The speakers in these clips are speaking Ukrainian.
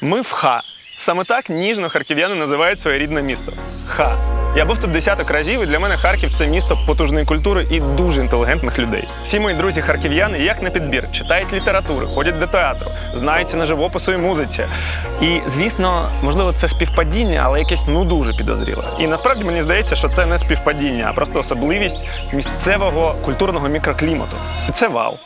Ми в Ха. Саме так ніжно харків'яни називають своє рідне місто. Ха. Я був тут десяток разів, і для мене Харків – це місто потужної культури і дуже інтелігентних людей. Всі мої друзі-харків'яни, як на підбір, читають літературу, ходять до театру, знаються на живопису і музиці. І, звісно, можливо, це співпадіння, але якесь дуже підозріле. І насправді мені здається, що це не співпадіння, а просто особливість місцевого культурного мікроклімату. І це вау.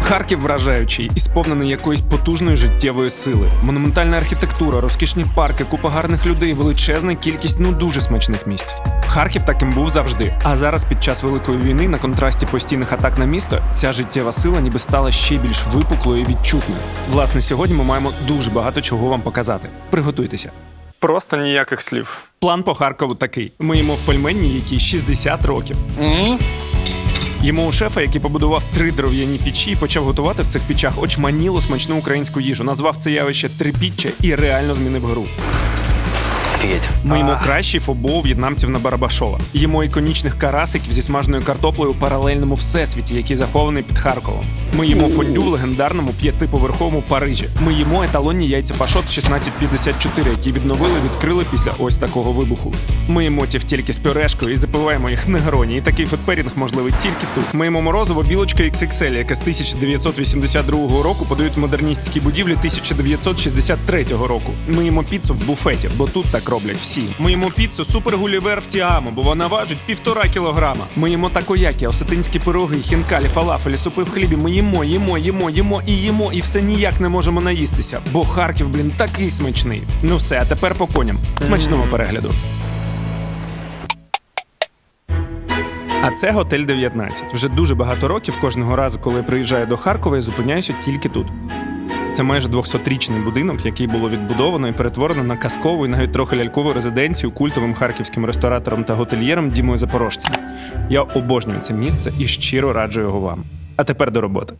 Харків вражаючий і сповнений якоїсь потужної життєвої сили. Монументальна архітектура, розкішні парки, купа гарних людей, величезна кількість дуже смачних місць. Харків таким був завжди. А зараз під час Великої війни на контрасті постійних атак на місто ця життєва сила ніби стала ще більш випуклою і відчутною. Власне, сьогодні ми маємо дуже багато чого вам показати. Приготуйтеся. Просто ніяких слів. План по Харкову такий. Ми їмо в пельменні, якій 60 років. Їмо у шефа, який побудував 3 дерев'яні печі і почав готувати в цих печах очманіло смачну українську їжу. Назвав це явище «трипіччя» і реально змінив гру. Ми їмо кращий фобо у в'єтнамців на Барабашова. Їмо іконічних карасиків зі смаженою картоплею у паралельному всесвіті, який захований під Харковом. Ми їмо фондю в легендарному 5-поверховому Парижі. Ми їмо еталонні яйця пашот 1654, які відновили, відкрили після ось такого вибуху. Ми їмо тівтєльки з пюрешкою і запиваємо їх негроні. І такий фудперінг можливий тільки тут. Ми їмо морозиво білочка XXL, яке з 1982 року подають в модерністській будівлі 1963 року. Ми їмо піцу в буфеті, бо тут так роблять всі. Ми їмо піцу Супер Гулівер в Тіамо, бо вона важить 1,5 кілограма. Ми їмо такоякі, осетинські пироги, хінкалі, фалафелі, супи в хлібі. Ми їмо, і все ніяк не можемо наїстися. Бо Харків, такий смачний. Ну все, а тепер по коням. Смачного перегляду. А це готель 19. Вже дуже багато років кожного разу, коли я приїжджаю до Харкова, я зупиняюся тільки тут. Це майже 200-річний будинок, який було відбудовано і перетворено на казкову і навіть трохи лялькову резиденцію культовим харківським ресторатором та готельєром Дімою Запорожцем. Я обожнюю це місце і щиро раджу його вам. А тепер до роботи.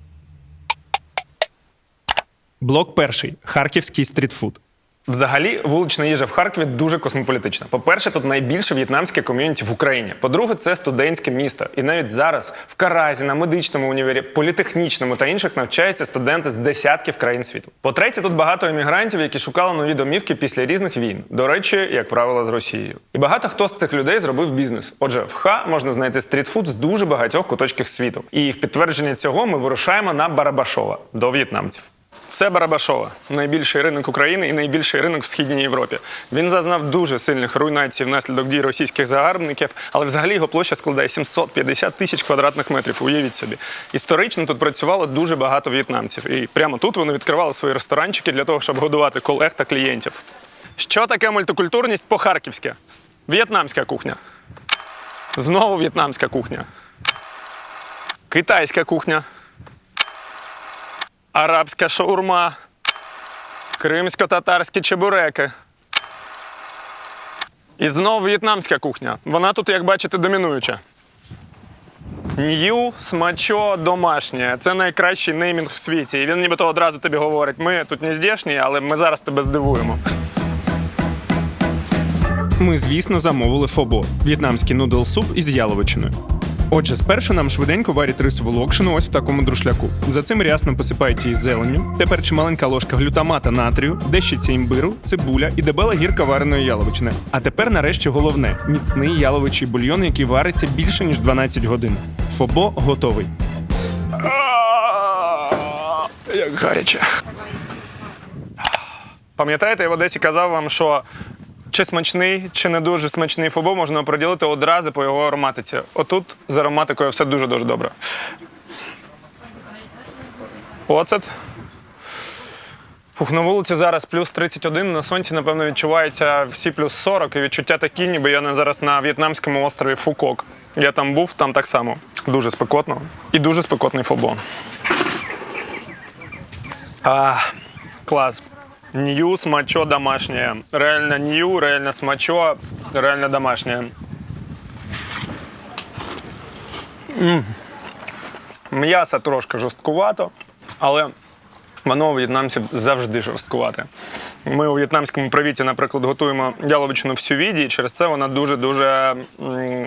Блок перший. Харківський стрітфуд. Взагалі, вулична їжа в Харкові дуже космополітична. По-перше, тут найбільше в'єтнамське ком'юніті в Україні. По-друге, це студентське місто. І навіть зараз в Каразі, на медичному універі, політехнічному та інших навчаються студенти з десятків країн світу. По-третє, тут багато емігрантів, які шукали нові домівки після різних війн. До речі, як правило, з Росією. І багато хто з цих людей зробив бізнес. Отже, в Ха можна знайти стрітфуд з дуже багатьох куточків світу. І в підтвердження цього ми вирушаємо на Барабашова, до в'єтнамців. Це Барабашова – найбільший ринок України і найбільший ринок в Східній Європі. Він зазнав дуже сильних руйнацій внаслідок дій російських загарбників, але взагалі його площа складає 750 тисяч квадратних метрів, уявіть собі. Історично тут працювало дуже багато в'єтнамців. І прямо тут вони відкривали свої ресторанчики для того, щоб годувати колег та клієнтів. Що таке мультикультурність по-харківськи? В'єтнамська кухня. Знову в'єтнамська кухня. Китайська кухня. Арабська шаурма, кримсько-татарські чебуреки. І знову в'єтнамська кухня. Вона тут, як бачите, домінуюча. Нью, смачо, домашнє. Це найкращий неймінг в світі. І він нібито одразу тобі говорить, ми тут не здешні, але ми зараз тебе здивуємо. Ми, звісно, замовили фобо – в'єтнамський нудл-суп із яловичиною. Отже, спершу нам швиденько варять рисову локшину ось в такому друшляку. За цим рясно посипають її зеленню. Тепер чималенька ложка глютамата натрію, дещиця імбиру, цибуля і дебела гірка вареної яловичини. А тепер нарешті головне – міцний яловичий бульйон, який вариться більше, ніж 12 годин. Фобо готовий. Як гаряче. Пам'ятаєте, я в Одесі казав вам, що чи смачний, чи не дуже смачний фобо можна оприділити одразу по його ароматиці. Отут з ароматикою все дуже-дуже добре. Оцет. На вулиці зараз плюс 31, на сонці, напевно, відчувається всі плюс 40, і відчуття такі, ніби я зараз на в'єтнамському острові Фукок. Я там був, там так само. Дуже спекотно. І дуже спекотний фобо. Клас. Нью, смачо, домашнє. Реально нью, реально смачо, реально домашнє. М'ясо трошки жорсткувато, але воно у в'єтнамців завжди жорсткувате. Ми у в'єтнамському привіті, наприклад, готуємо яловичину в сювіді, і через це вона дуже-дуже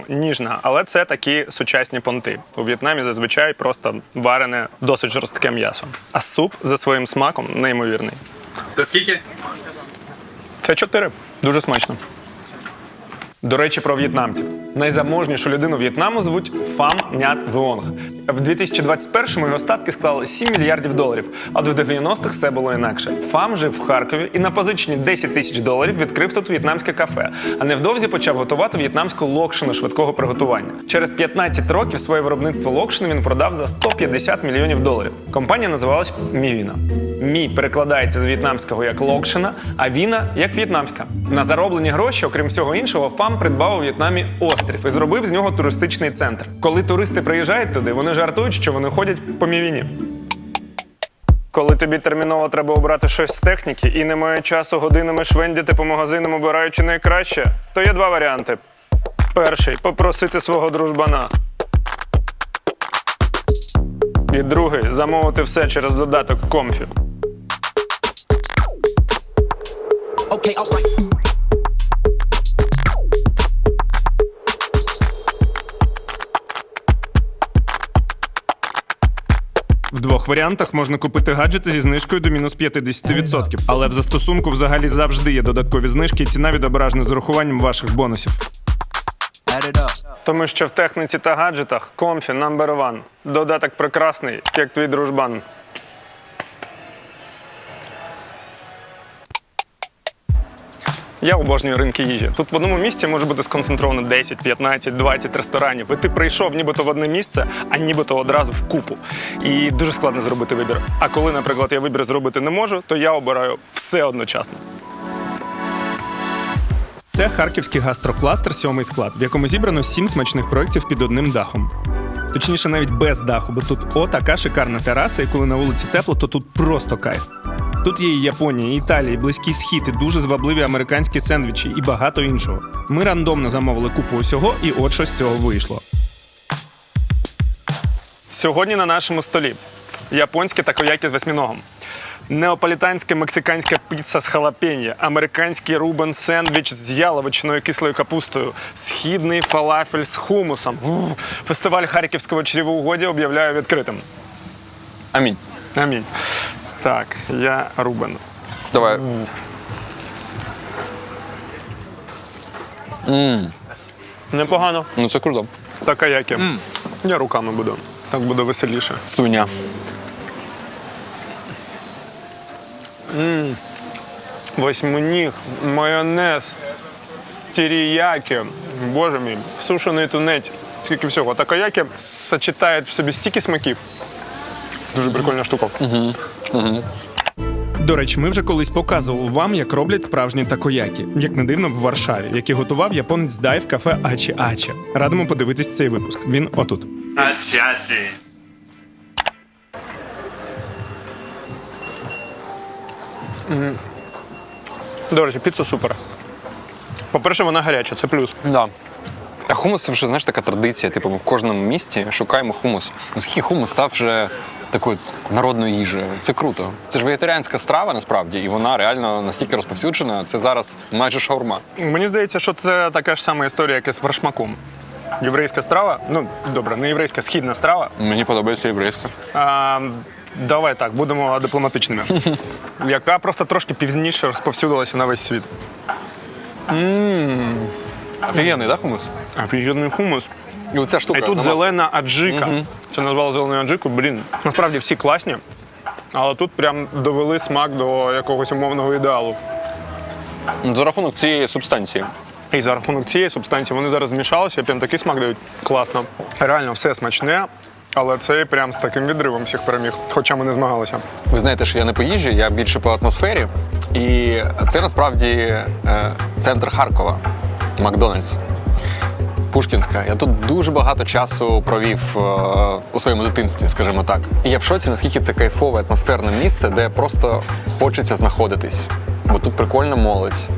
ніжна. Але це такі сучасні понти. У В'єтнамі зазвичай просто варене, досить жорстке м'ясо. А суп за своїм смаком неймовірний. Це скільки? Це 4. Дуже смачно. До речі, про в'єтнамців. Найзаможнішу людину В'єтнаму звуть Фам Нят Vuong. В 2021-му його статки склали $7 мільярдів, а в 90-х все було інакше. Фам жив в Харкові і на позичені $10 тисяч відкрив тут в'єтнамське кафе, а невдовзі почав готувати в'єтнамську локшину швидкого приготування. Через 15 років своє виробництво локшини він продав за $150 мільйонів. Компанія називалась Мівіна. Мі перекладається з в'єтнамського як локшина, а віна як в'єтнамська. На зароблені гроші, окрім всього іншого, Фам придбав у В'єтнамі острів і зробив з нього туристичний центр. Коли туристи приїжджають туди, вони жартують, що вони ходять по Мівіні. Коли тобі терміново треба обрати щось з техніки і немає часу годинами швендіти по магазинам, обираючи найкраще, то є два варіанти. Перший – попросити свого дружбана. І другий – замовити все через додаток Comfy. Okay, alright. В двох варіантах можна купити гаджети зі знижкою до мінус 50%. Але в застосунку взагалі завжди є додаткові знижки і ціна відображена з урахуванням ваших бонусів. Add it up. Тому що в техніці та гаджетах Comfy number one. Додаток прекрасний, як твій дружбан. Я обожнюю ринки їжі. Тут в одному місці може бути сконцентровано 10, 15, 20 ресторанів. І ти прийшов нібито в одне місце, а нібито одразу в купу. І дуже складно зробити вибір. А коли, наприклад, я вибір зробити не можу, то я обираю все одночасно. Це харківський гастрокластер «Сьомий склад», в якому зібрано 7 смачних проєктів під одним дахом. Точніше, навіть без даху, бо тут така шикарна тераса, і коли на вулиці тепло, то тут просто кайф. Тут є і Японія, і Італія, і Близький Схід, і дуже звабливі американські сендвічі, і багато іншого. Ми рандомно замовили купу усього, і от що з цього вийшло. Сьогодні на нашому столі японське такоякі з восьминогом, неаполітанська мексиканська піца з халапеньо, американський рубен сендвіч з яловичиною і кислою капустою, східний фалафель з хумусом. Фестиваль харківського чревоугоддя об'являю відкритим. Амінь. Амінь. Так, я Рубен. Давай. Непогано. Ну це круто. Такоякі. Я руками буду. Так буде веселіше. Свиня. Восьминіг, майонез, тіріякі, боже мій, сушений тунець. Скільки всього. Такоякі сочетають в собі стільки смаків. Дуже прикольна штука. До речі, ми вже колись показували вам, як роблять справжні такоякі. Як не дивно, в Варшаві, які готував японець Дай в кафе Ачі Ачі. Радимо подивитись цей випуск. Він отут. До речі, піца супер. По-перше, вона гаряча, це плюс. Да. А хумус це вже, знаєш, така традиція. Типу, ми в кожному місті шукаємо хумус. Наскільки хумус став вже такою народною їжею. Це круто. Це ж вегетаріанська страва, насправді, і вона реально настільки розповсюджена. Це зараз майже шаурма. Мені здається, що це така ж сама історія, як і з вершмаком. Єврейська страва, ну, добре, не єврейська, східна страва. Мені подобається єврейська. Давай так, будемо дипломатичними. Яка просто трошки пізніше розповсюдилася на весь світ. Офігенний, да, хумус? Офігенний хумус. І оця штука. І тут намазка. зелена аджика. Це назвали зеленою аджикою. Блін, насправді всі класні, але тут прям довели смак до якогось умовного ідеалу. За рахунок цієї субстанції. І за рахунок цієї субстанції вони зараз змішалися і прям такий смак дають. Класно. Реально все смачне, але це прям з таким відривом всіх переміг, хоча ми не змагалися. Ви знаєте, що я не по їжі, я більше по атмосфері. І це насправді центр Харкова, Макдональдс. Пушкінська. Я тут дуже багато часу провів у своєму дитинстві, скажімо так. І я в шоці, наскільки це кайфове атмосферне місце, де просто хочеться знаходитись. Бо тут прикольна молодь.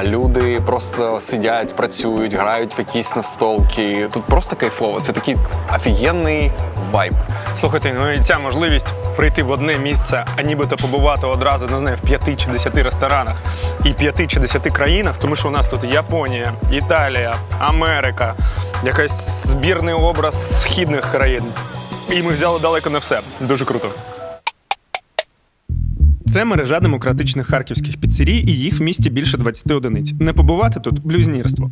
Люди просто сидять, працюють, грають в якісь настолки. Тут просто кайфово. Це такий офігенний вайб. Слухайте, ну і ця можливість прийти в одне місце, а нібито побувати одразу, не знаю, в 5 чи 10 ресторанах і 5 чи 10 країнах, тому що у нас тут Японія, Італія, Америка, якийсь збірний образ східних країн. І ми взяли далеко не все. Дуже круто. Це мережа демократичних харківських піцерій, і їх в місті більше 20 одиниць. Не побувати тут – блюзнірство.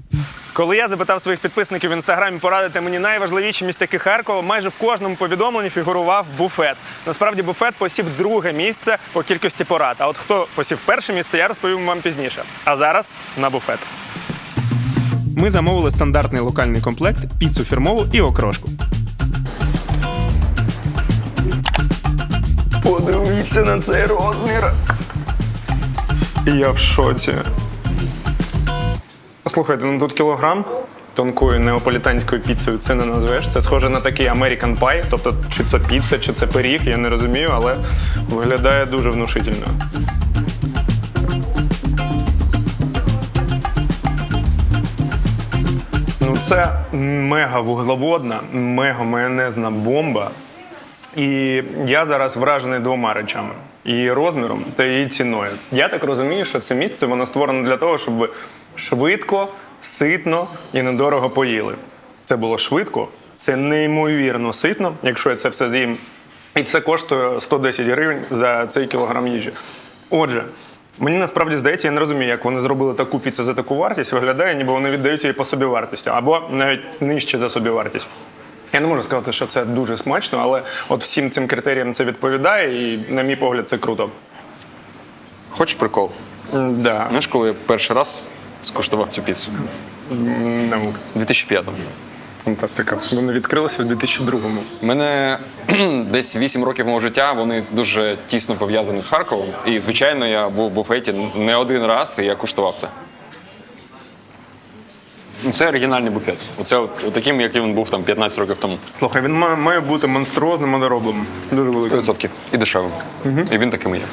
Коли я запитав своїх підписників в інстаграмі порадити мені найважливіші містяки Харкова, майже в кожному повідомленні фігурував буфет. Насправді буфет посів друге місце по кількості порад. А от хто посів перше місце, я розповім вам пізніше. А зараз на буфет. Ми замовили стандартний локальний комплект, піцу фірмову і окрошку. Подивіться на цей розмір. Я в шоці. Слухайте, ну тут кілограм тонкою неаполітанською піцею це не назвеш. Це схоже на такий American Pie, тобто чи це піца, чи це пиріг, я не розумію, але виглядає дуже внушительно. Ну це мега вуглеводна, мега майонезна бомба. І я зараз вражений двома речами. Її розміром та її ціною. Я так розумію, що це місце воно створено для того, щоб ви швидко, ситно і недорого поїли. Це було швидко, це неймовірно ситно, якщо я це все з'їм. І це коштує 110 гривень за цей кілограм їжі. Отже, мені насправді здається, я не розумію, як вони зробили таку піцу за таку вартість. Виглядає, ніби вони віддають її по собівартості, або навіть нижче за собівартість. Я не можу сказати, що це дуже смачно, але от всім цим критеріям це відповідає, і, на мій погляд, це круто. Хочеш прикол? Да. Знаєш, коли я перший раз скуштував цю піцу? Ну, У 2005-му. фантастика. Вони відкрилися в 2002-му. У мене десь 8 років мого життя, вони дуже тісно пов'язані з Харковом. І, звичайно, я був в буфеті не один раз, і я куштував це. Це оригінальний буфет. Оце таким, який він був там 15 років тому. Слухай, він має бути монструозним і недоробленим. Дуже великим. 100%. І дешевим. І він таким і є.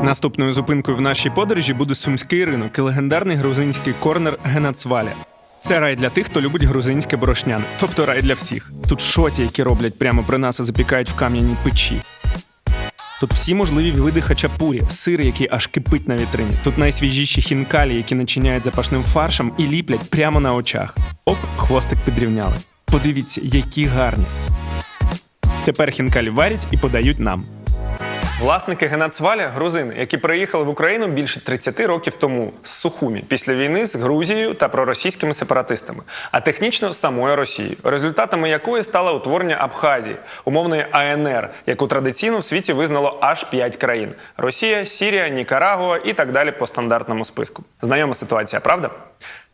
Наступною зупинкою в нашій подорожі буде сумський ринок і легендарний грузинський корнер Генацваля. Це рай для тих, хто любить грузинське борошняне. Тобто рай для всіх. Тут шоті, які роблять прямо при нас і запікають в кам'яній печі. Тут всі можливі види хачапурі, сир, який аж кипить на вітрині. Тут найсвіжіші хінкалі, які начиняють запашним фаршем і ліплять прямо на очах. Оп, хвостик підрівняли. Подивіться, які гарні. Тепер хінкалі варять і подають нам. Власники Генацваля – грузини, які приїхали в Україну більше 30 років тому з Сухумі після війни з Грузією та проросійськими сепаратистами, а технічно самою Росією, результатами якої стало утворення Абхазії, умовної АНР, яку традиційно в світі визнало аж 5 країн – Росія, Сірія, Нікарагуа і так далі по стандартному списку. Знайома ситуація, правда?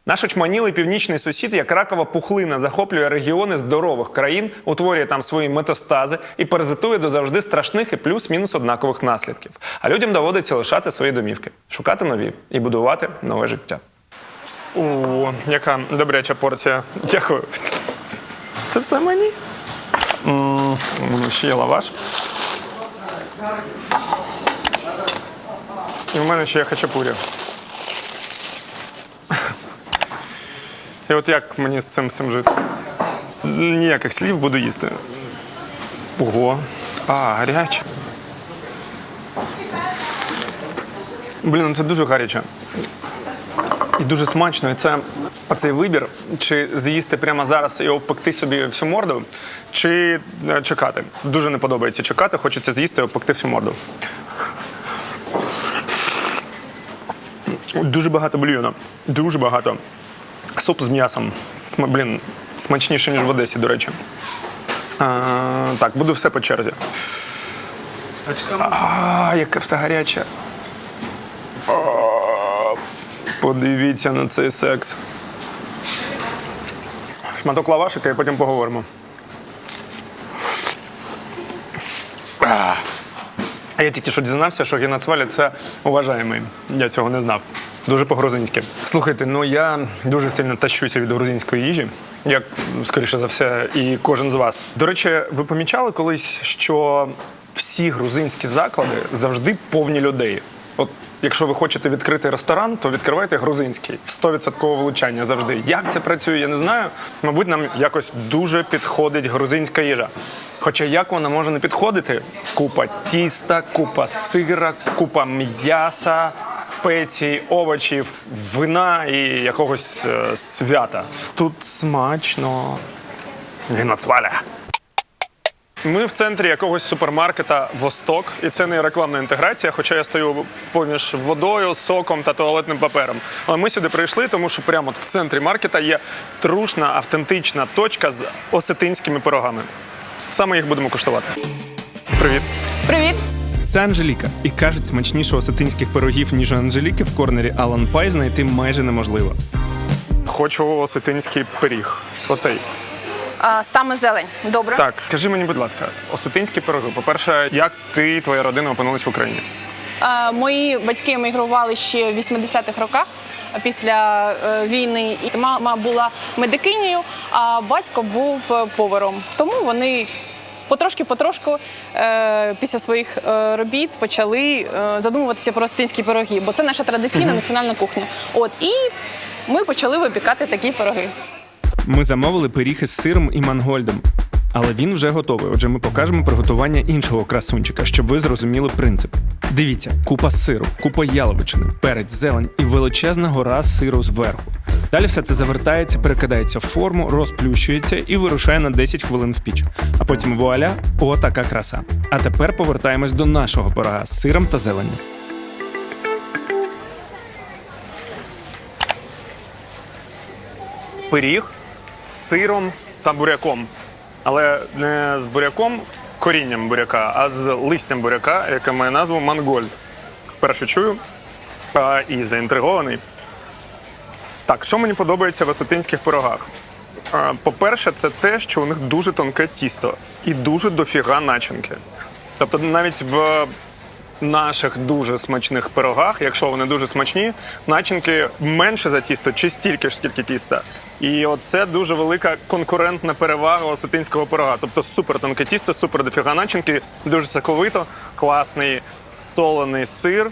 Наш очманілий північний сусід, як ракова пухлина, захоплює регіони здорових країн, утворює там свої метастази і паразитує до завжди страшних і плюс-мінус однакових наслідків. А людям доводиться лишати свої домівки, шукати нові і будувати нове життя. О, яка добряча порція. Дякую. Це все мені? Ще є лаваш. І в мене ще є хачапурі. І от як мені з цим всім жити? Ніяких слів, буду їсти. Ого. Гаряче. Блін, ну це дуже гаряче. І дуже смачно. І це оцей вибір, чи з'їсти прямо зараз і обпекти собі всю морду, чи чекати. Дуже не подобається чекати, хочеться з'їсти і обпекти всю морду. Дуже багато бульйону. Дуже багато. Суп з м'ясом. Блін, смачніше, ніж в Одесі, до речі. Так, буду все по черзі. Яке все гаряче. Подивіться на цей секс. Шматок лавашика і потім поговоримо. А я тільки що дізнався, що Генацваля – це уважаємий. Я цього не знав. Дуже по-грузинськи. Слухайте, ну я дуже сильно тащуся від грузинської їжі, як, скоріше за все, і кожен з вас. До речі, ви помічали колись, що всі грузинські заклади завжди повні людей? От якщо ви хочете відкрити ресторан, то відкривайте грузинський. 100% влучання завжди. Як це працює, я не знаю. Мабуть, нам якось дуже підходить грузинська їжа. Хоча як вона може не підходити? Купа тіста, купа сира, купа м'яса, спецій, овочів, вина і якогось свята. Тут смачно. Віноцваля. Ми в центрі якогось супермаркета «Восток», і це не рекламна інтеграція, хоча я стою поміж водою, соком та туалетним папером. Але ми сюди прийшли, тому що прямо от в центрі маркета є трушна, автентична точка з осетинськими пирогами. Саме їх будемо куштувати. Привіт. Привіт! Це Анжеліка. І кажуть, смачніше осетинських пирогів, ніж у Анжеліки, в корнері Алан Пай знайти майже неможливо. Хочу осетинський пиріг. Оцей. Саме зелень. Добре. Так, скажи мені, будь ласка, осетинські пироги. По-перше, як ти і твоя родина опинились в Україні? Мої батьки емігрували ще в 80-х роках після війни. І мама була медикинею, а батько був поваром. Тому вони потрошки після своїх робіт почали задумуватися про осетинські пироги, бо це наша традиційна національна кухня. І ми почали випікати такі пироги. Ми замовили пиріг із сиром і мангольдом. Але він вже готовий, отже ми покажемо приготування іншого красунчика, щоб ви зрозуміли принцип. Дивіться, купа сиру, купа яловичини, перець, зелень і величезна гора сиру зверху. Далі все це завертається, перекидається в форму, розплющується і вирушає на 10 хвилин в піч. А потім вуаля, отака краса. А тепер повертаємось до нашого пирога з сиром та зеленню. Пиріг з сиром та буряком. Але не з буряком, корінням буряка, а з листям буряка, яке має назву мангольд. Вперше чую і заінтригований. Так, що мені подобається в осетинських пирогах? По-перше, це те, що у них дуже тонке тісто і дуже дофіга начинки. Тобто навіть в наших дуже смачних пирогах, якщо вони дуже смачні, начинки менше за тісто чи стільки ж, скільки тіста. І оце дуже велика конкурентна перевага осетинського пирога. Тобто супер тонке тісто, супер дофіга начинки, дуже соковито, класний солений сир,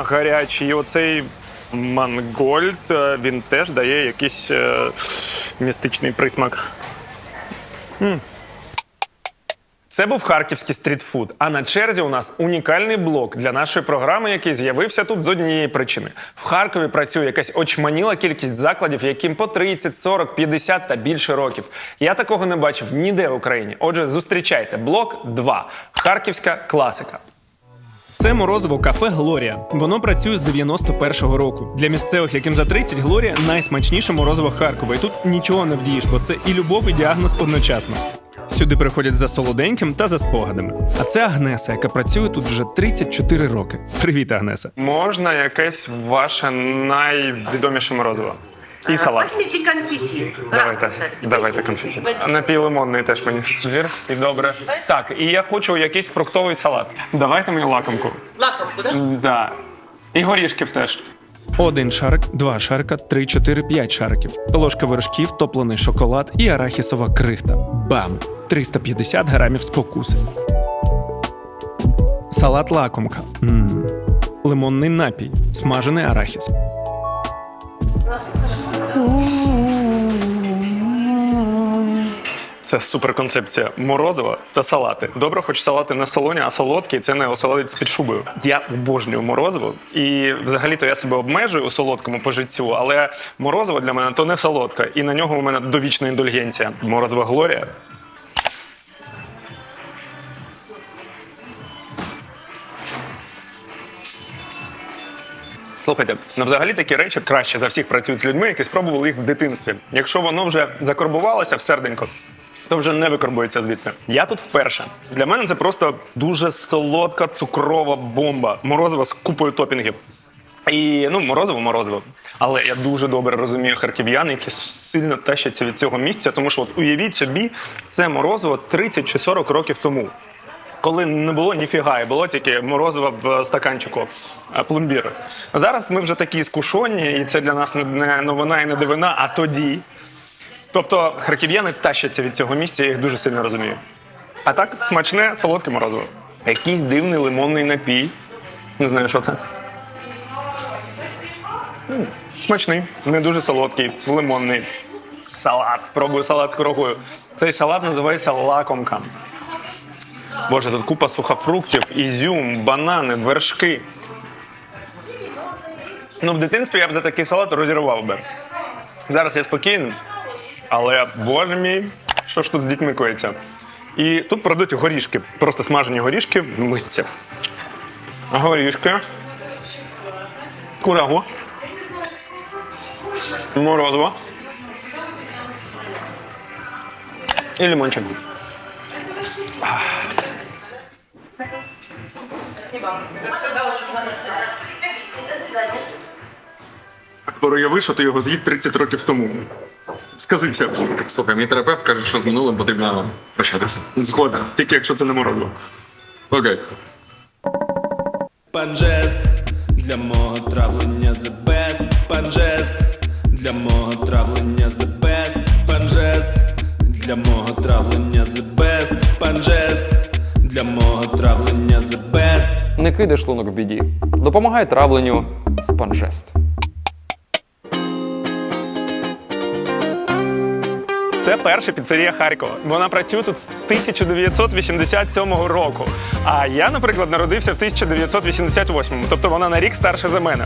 гарячий. І оцей мангольд, він теж дає якийсь містичний присмак. Це був харківський стрітфуд, а на черзі у нас унікальний блок для нашої програми, який з'явився тут з однієї причини. В Харкові працює якась очманіла кількість закладів, яким по 30, 40, 50 та більше років. Я такого не бачив ніде в Україні. Отже, зустрічайте блок 2. Харківська класика. Це морозиво кафе «Глорія». Воно працює з 91-го року. Для місцевих, яким за 30, «Глорія» – найсмачніше морозиво Харкова. І тут нічого не вдієш, бо це і любов, і діагноз одночасно. Сюди приходять за солоденьким та за спогадами. А це Агнеса, яка працює тут вже 34 роки. Привіт, Агнеса. Можна якесь ваше найвідоміше морозиво? І салат. Возьмите конфетти. Давайте конфеті. Напій лимонний теж мені. Звір. І добре. Так, і я хочу якийсь фруктовий салат. Давайте мені лакомку. Лакомку, да? Да. І горішків теж. 1 шарик, 2 шарика, 3, 4, 5 шариків. Ложка вершків, топлений шоколад і арахісова крихта. Бам! 350 грамів спокуси. Салат лакомка. Лимонний напій. Смажений арахіс. Це суперконцепція. Морозиво та салати. Добре, хоч салати не солоні, а солодкі, це не осолодить з-під шубою. Я обожнюю морозиво, і взагалі-то я себе обмежую у солодкому по життю, але морозиво для мене то не солодке, і на нього у мене довічна індульгенція. Морозиво Глорія. Слухайте, ну взагалі такі речі краще за всіх працюють з людьми, які спробували їх в дитинстві. Якщо воно вже закарбувалося в серденько, то вже не викарбується звідти. Я тут вперше. Для мене це просто дуже солодка цукрова бомба. Морозиво з купою топінгів. І, морозиво. Але я дуже добре розумію харків'ян, які сильно тащаться від цього місця, тому що, от уявіть собі, це морозиво 30 чи 40 років тому. Коли не було ніфіга, і було тільки морозиво в стаканчику, пломбір. Зараз ми вже такі скушені, і це для нас не новина і не дивина, а тоді. Тобто харків'яни тащаться від цього місця, я їх дуже сильно розумію. А так, смачне, солодке морозиво. Якийсь дивний лимонний напій. Не знаю, що це. Смачний, не дуже солодкий, лимонний. Салат. Спробую салат з курагою. Цей салат називається лакомка. Боже, тут купа сухофруктів, ізюм, банани, вершки. Ну, в дитинстві я б за такий салат розірвав би. Зараз я спокійний, але, боже мій, що ж тут з дітьми коїться? І тут продають горішки, просто смажені горішки в мисці. Горішки, курагу, морозиво і лимончик. Тепер уяви, що ти його з'їв 30 років тому. Сказився. Слухай, мій терапевт каже, що з минулим потрібно прощатися. Згоден, тільки якщо це не морозиво. Окей. Панжест для мого травлення the best. Панжест для мого травлення the best. Панжест для мого травлення the best. Панжест для мого травлення the best. Не кидай шлунок в біді. Допомагай травленню Спанжест. Це перша піцерія Харкова. Вона працює тут з 1987 року. А я, наприклад, народився в 1988-му, тобто вона на рік старша за мене.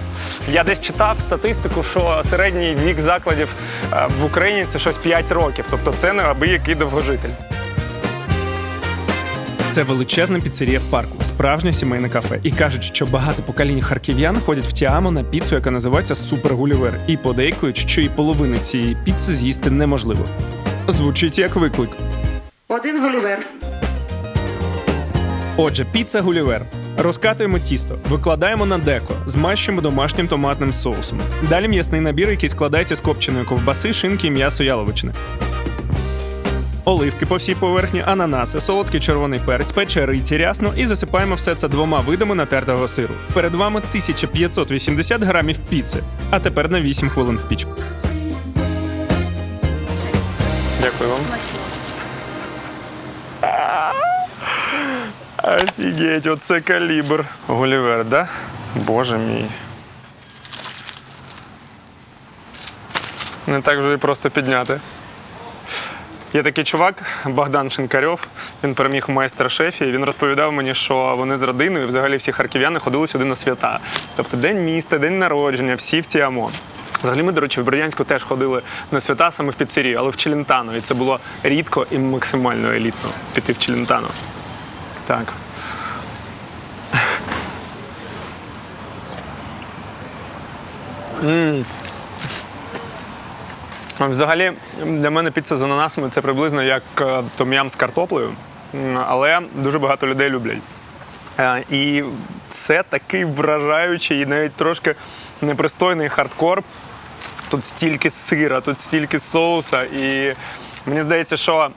Я десь читав статистику, що середній вік закладів в Україні – це щось 5 років. Тобто це неабиякий довгожитель. Це величезна піцерія в парку, справжнє сімейне кафе. І кажуть, що багато поколінь харків'ян ходять в Тіамо на піцу, яка називається Супер Гулівер. І подейкують, що і половину цієї піци з'їсти неможливо. Звучить як виклик. 1 Гулівер. Отже, піца Гулівер. Розкатуємо тісто, викладаємо на деко, змащуємо домашнім томатним соусом. Далі м'ясний набір, який складається з копченої ковбаси, шинки і м'ясо яловичини. Оливки по всій поверхні, ананаси, солодкий червоний перець, печериці рясно і засипаємо все це 2 видами натертого сиру. Перед вами 1580 грамів піци. А тепер на 8 хвилин в піч. Дякую вам. Офігеть, оце калібр. Гулівер, да? Боже мій. Не так вже і просто підняти. Є такий чувак, Богдан Шинкарьов, він переміг у майстер-шефі, і він розповідав мені, що вони з родиною, взагалі всі харків'яни, ходили сюди на свята. Тобто день міста, день народження, всі в Тіамо. Взагалі ми, до речі, в Бердянську теж ходили на свята саме в піцерію, але в Челентано. І це було рідко і максимально елітно піти в Челентано. Так. Взагалі, для мене піца з ананасами – це приблизно як том-ям з картоплею, але дуже багато людей люблять. І це такий вражаючий і навіть трошки непристойний хардкор. Тут стільки сира, тут стільки соуса, і мені здається, що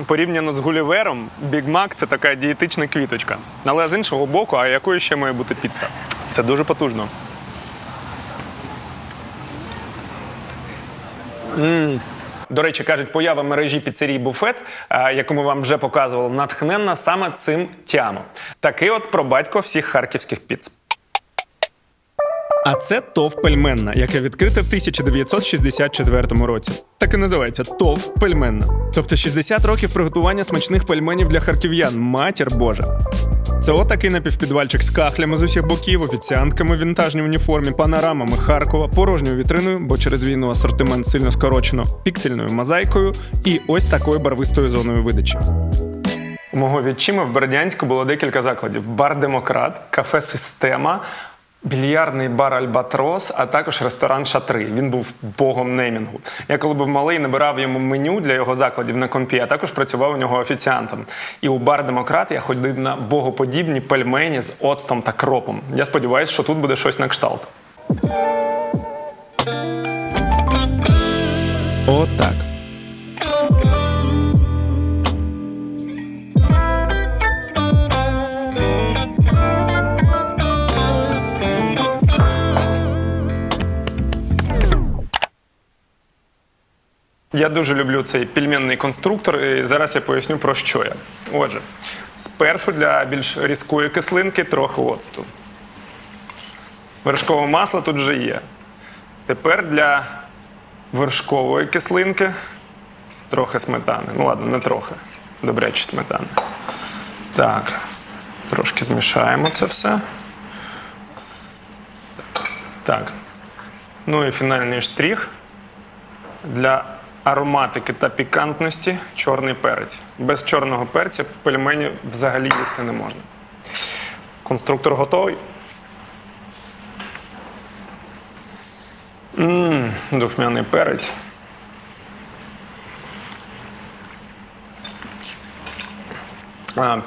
порівняно з Гулівером, Біг Мак – це така дієтична квіточка. Але з іншого боку, а якою ще має бути піца? Це дуже потужно. До речі, кажуть, поява мережі піцерій «Буфет», яку ми вам вже показували, натхненна саме цим Тіамо. Такий от пробатько всіх харківських піц. А це ТОВ «Пельменна», яке відкрите в 1964 році. Так і називається ТОВ «Пельменна». Тобто 60 років приготування смачних пельменів для харків'ян. Матір Божа. Це отакий напівпідвальчик з кахлями з усіх боків, офіціантками в вінтажній уніформі, панорамами Харкова, порожньою вітриною, бо через війну асортимент сильно скорочено, піксельною мозаїкою і ось такою барвистою зоною видачі. У мого відчима в Бердянську було декілька закладів. Бар «Демократ», кафе «Система», більярдний бар «Альбатрос», а також ресторан «Шатри». Він був богом неймінгу. Я коли був малий, набирав йому меню для його закладів на компі, а також працював у нього офіціантом. І у бар «Демократ» я ходив на богоподібні пельмені з оцтом та кропом. Я сподіваюся, що тут буде щось на кшталт. Отак. Я дуже люблю цей пельменний конструктор, і зараз я поясню, про що я. Отже, спершу для більш різкої кислинки трохи оцту. Вершкове масло тут вже є. Тепер для вершкової кислинки трохи сметани. Ну ладно, не трохи. Добряче сметани. Так, трошки змішаємо це все. Так. Ну і фінальний штрих. Для ароматики та пікантності чорний перець. Без чорного перця пельмені взагалі їсти не можна. Конструктор готовий. Духмяний перець.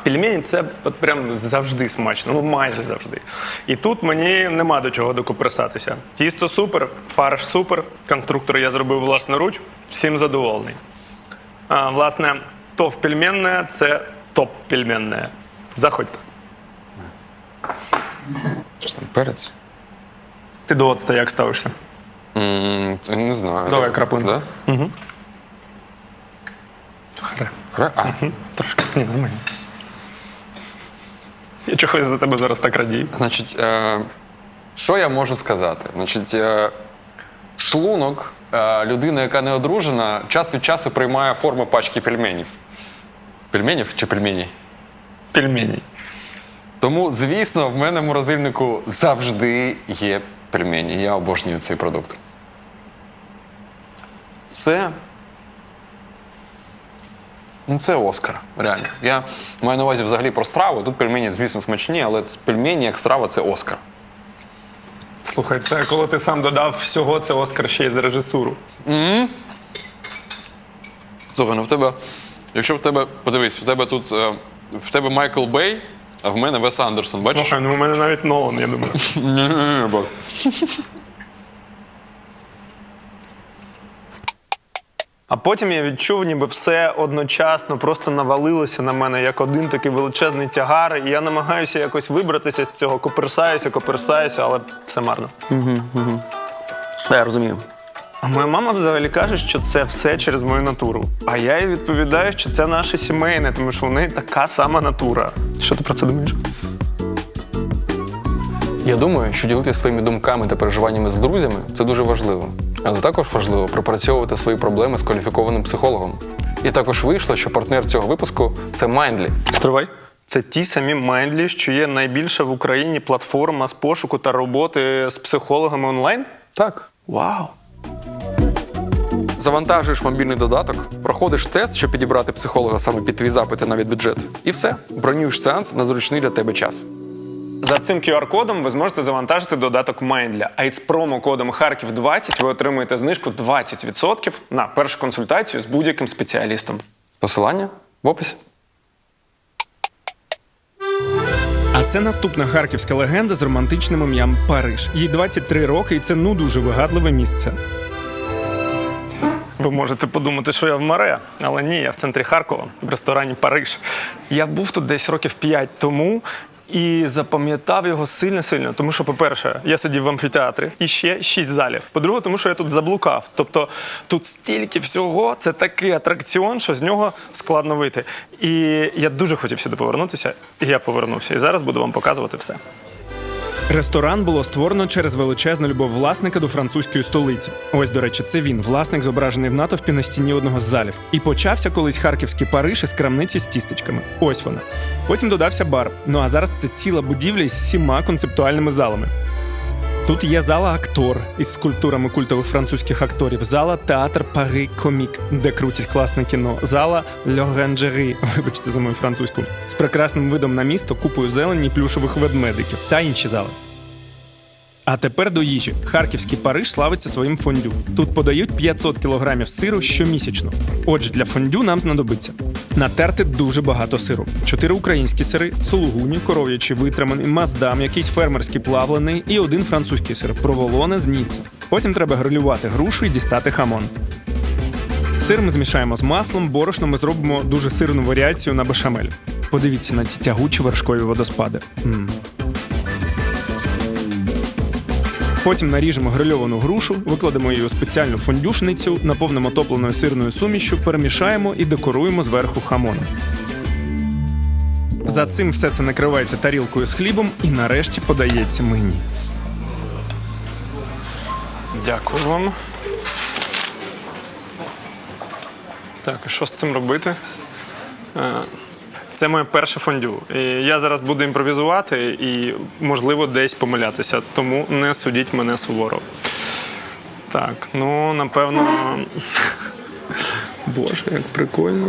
Пельмені – це от прям завжди смачно, ну майже завжди. І тут мені нема до чого докопресатися. Тісто супер, фарш супер, конструктор я зробив власноруч, всім задоволений. Власне, топ-пельменне – це топ-пельменне. Заходьте. Що там, перець? Ти до оцта як ставишся? Не знаю. Давай краплинку. Да? Хре. А, Трошки. Ні, нормально. Я чогось за тебе зараз так радію. значить, що я можу сказати? Значить, шлунок людини, яка не одружена, час від часу приймає форму пачки пельменів. Пельменів чи пельмені? Пельмені. Тому, звісно, в мене в морозильнику завжди є пельмені. Я обожнюю цей продукт. Це Оскар, реально. Я маю на увазі взагалі про страву. Тут пельмені, звісно, смачні, але пельмені як страва – це Оскар. Слухай, це коли ти сам додав всього, це Оскар ще й за режисуру. Слухай, ну в тебе, якщо в тебе, подивись, в тебе тут, в тебе Майкл Бей, а в мене Вес Андерсон, бачиш? Слухай, ну у мене навіть Нолан, я думаю. Ні, А потім я відчув, ніби все одночасно просто навалилося на мене, як один такий величезний тягар, і я намагаюся якось вибратися з цього, коперсаюся, але все марно. Я розумію. А моя мама взагалі каже, що це все через мою натуру. А я їй відповідаю, що це наше сімейне, тому що у неї така сама натура. Що ти про це думаєш? Я думаю, що ділитися своїми думками та переживаннями з друзями – це дуже важливо. Але також важливо пропрацьовувати свої проблеми з кваліфікованим психологом. І також вийшло, що партнер цього випуску – це Mindly. Стривай. Це ті самі Mindly, що є найбільша в Україні платформа з пошуку та роботи з психологами онлайн? Так. Вау! Завантажуєш мобільний додаток, проходиш тест, щоб підібрати психолога саме під твій запит і навіть бюджет. І все. Бронюєш сеанс на зручний для тебе час. За цим QR-кодом ви зможете завантажити додаток Mindly. А із промокодом Харків20 ви отримаєте знижку 20% на першу консультацію з будь-яким спеціалістом. Посилання в описі. А це наступна харківська легенда з романтичним ім'ям Париж. Їй 23 роки, і це дуже вигадливе місце. Ви можете подумати, що я в Маре, але ні, я в центрі Харкова, в ресторані Париж. Я був тут десь років 5 тому і запам'ятав його сильно-сильно, тому що, по-перше, я сидів в амфітеатрі і ще 6 залів. По-друге, тому що я тут заблукав. Тобто тут стільки всього, це такий атракціон, що з нього складно вийти. І я дуже хотів сюди повернутися, і я повернувся. І зараз буду вам показувати все. Ресторан було створено через величезну любов власника до французької столиці. Ось, до речі, це він, власник, зображений в натовпі на стіні одного з залів. І почався колись харківський Париж із крамниці з тістечками. Ось вона. Потім додався бар. Ну а зараз це ціла будівля із 7 концептуальними залами. Тут є зала «Актор» із скульптурами культових французьких акторів, зала «Театр Пари Комік», де крутять класне кіно, зала «L'Orangerie», вибачте за мою французьку, з прекрасним видом на місто, купою зелені і плюшевих ведмедиків та інші зали. А тепер до їжі. Харківський Париж славиться своїм фондю. Тут подають 500 кілограмів сиру щомісячно. Отже, для фондю нам знадобиться натерти дуже багато сиру. 4 українські сири, сулугуні, коров'ячий витриманий, маздам, якийсь фермерський плавлений і 1 французький сир, проволоне з Ніцца. Потім треба грилювати грушу і дістати хамон. Сир ми змішаємо з маслом, борошном ми зробимо дуже сирну варіацію на бешамель. Подивіться на ці тягучі вершкові водоспади. Потім наріжемо грильовану грушу, викладемо її у спеціальну фондюшницю, наповнимо топленою сирною сумішшю, перемішаємо і декоруємо зверху хамоном. За цим все це накривається тарілкою з хлібом і нарешті подається мені. Дякую вам. Так, і що з цим робити? Це моє перше фондю. І я зараз буду імпровізувати і, можливо, десь помилятися. Тому не судіть мене суворо. Так, ну, напевно... Боже, як прикольно.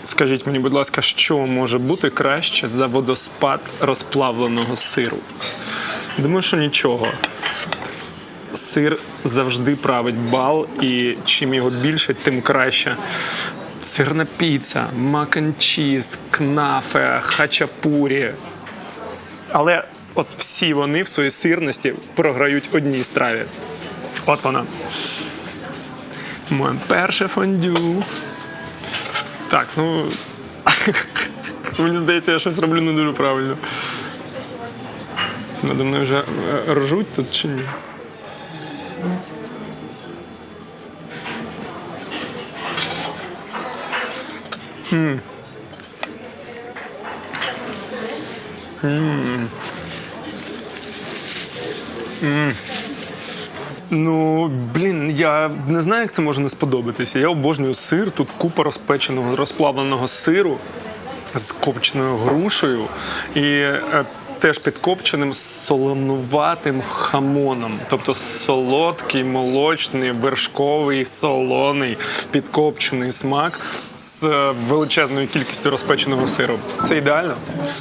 Скажіть мені, будь ласка, що може бути краще за водоспад розплавленого сиру? Думаю, що нічого. Сир завжди править бал, і чим його більше, тим краще. Сирна піца, мак-н-чіз, кнафе, хачапурі. Але от всі вони в своїй сирності програють одній страві. От вона. Моє перше фондю. Так, ну... Мені здається, я щось роблю не дуже правильно. Надо мною вже ржуть тут чи ні? Ну, блін, я не знаю, як це може не сподобатися. Я обожнюю сир, тут купа розпеченого, розплавленого сиру з копченою грушею і теж підкопченим солонуватим хамоном. Тобто солодкий, молочний, вершковий, солоний, підкопчений смак з величезною кількістю розпеченого сиру. Це ідеально.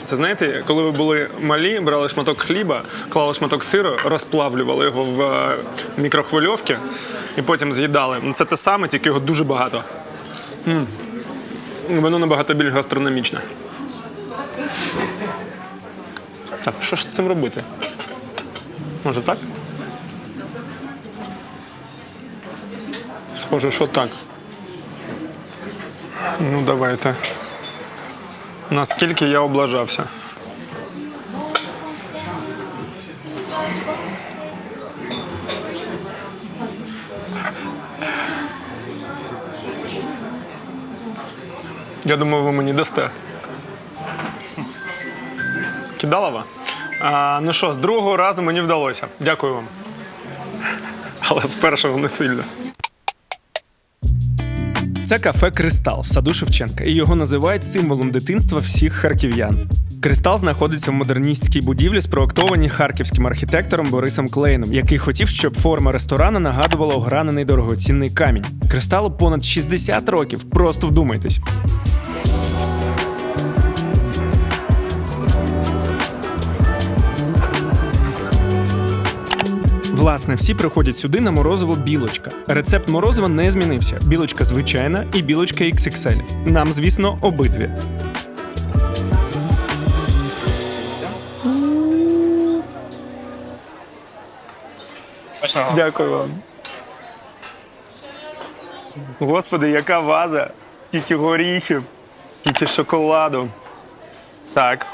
Це, знаєте, коли ви були малі, брали шматок хліба, клали шматок сиру, розплавлювали його в мікрохвильовці і потім з'їдали. Це те саме, тільки його дуже багато. Воно набагато більш гастрономічне. Так, що ж з цим робити? Може так? Схоже, що так. Ну, давайте. Наскільки я облажався. Я думаю, ви мені дасте. Кидалова? Ну що, з другого разу мені вдалося. Дякую вам. Але з першого не сильно. Це кафе «Кристал» в саду Шевченка, і його називають символом дитинства всіх харків'ян. «Кристал» знаходиться в модерністській будівлі, спроектованій харківським архітектором Борисом Клейном, який хотів, щоб форма ресторану нагадувала огранений дорогоцінний камінь. «Кристалу» понад 60 років, просто вдумайтесь. Власне, всі приходять сюди на морозиво «Білочка». Рецепт морозива не змінився. Білочка звичайна і білочка XXL. Нам, звісно, обидві. Дякую вам. Господи, яка ваза, скільки горіхів, скільки шоколаду. Так,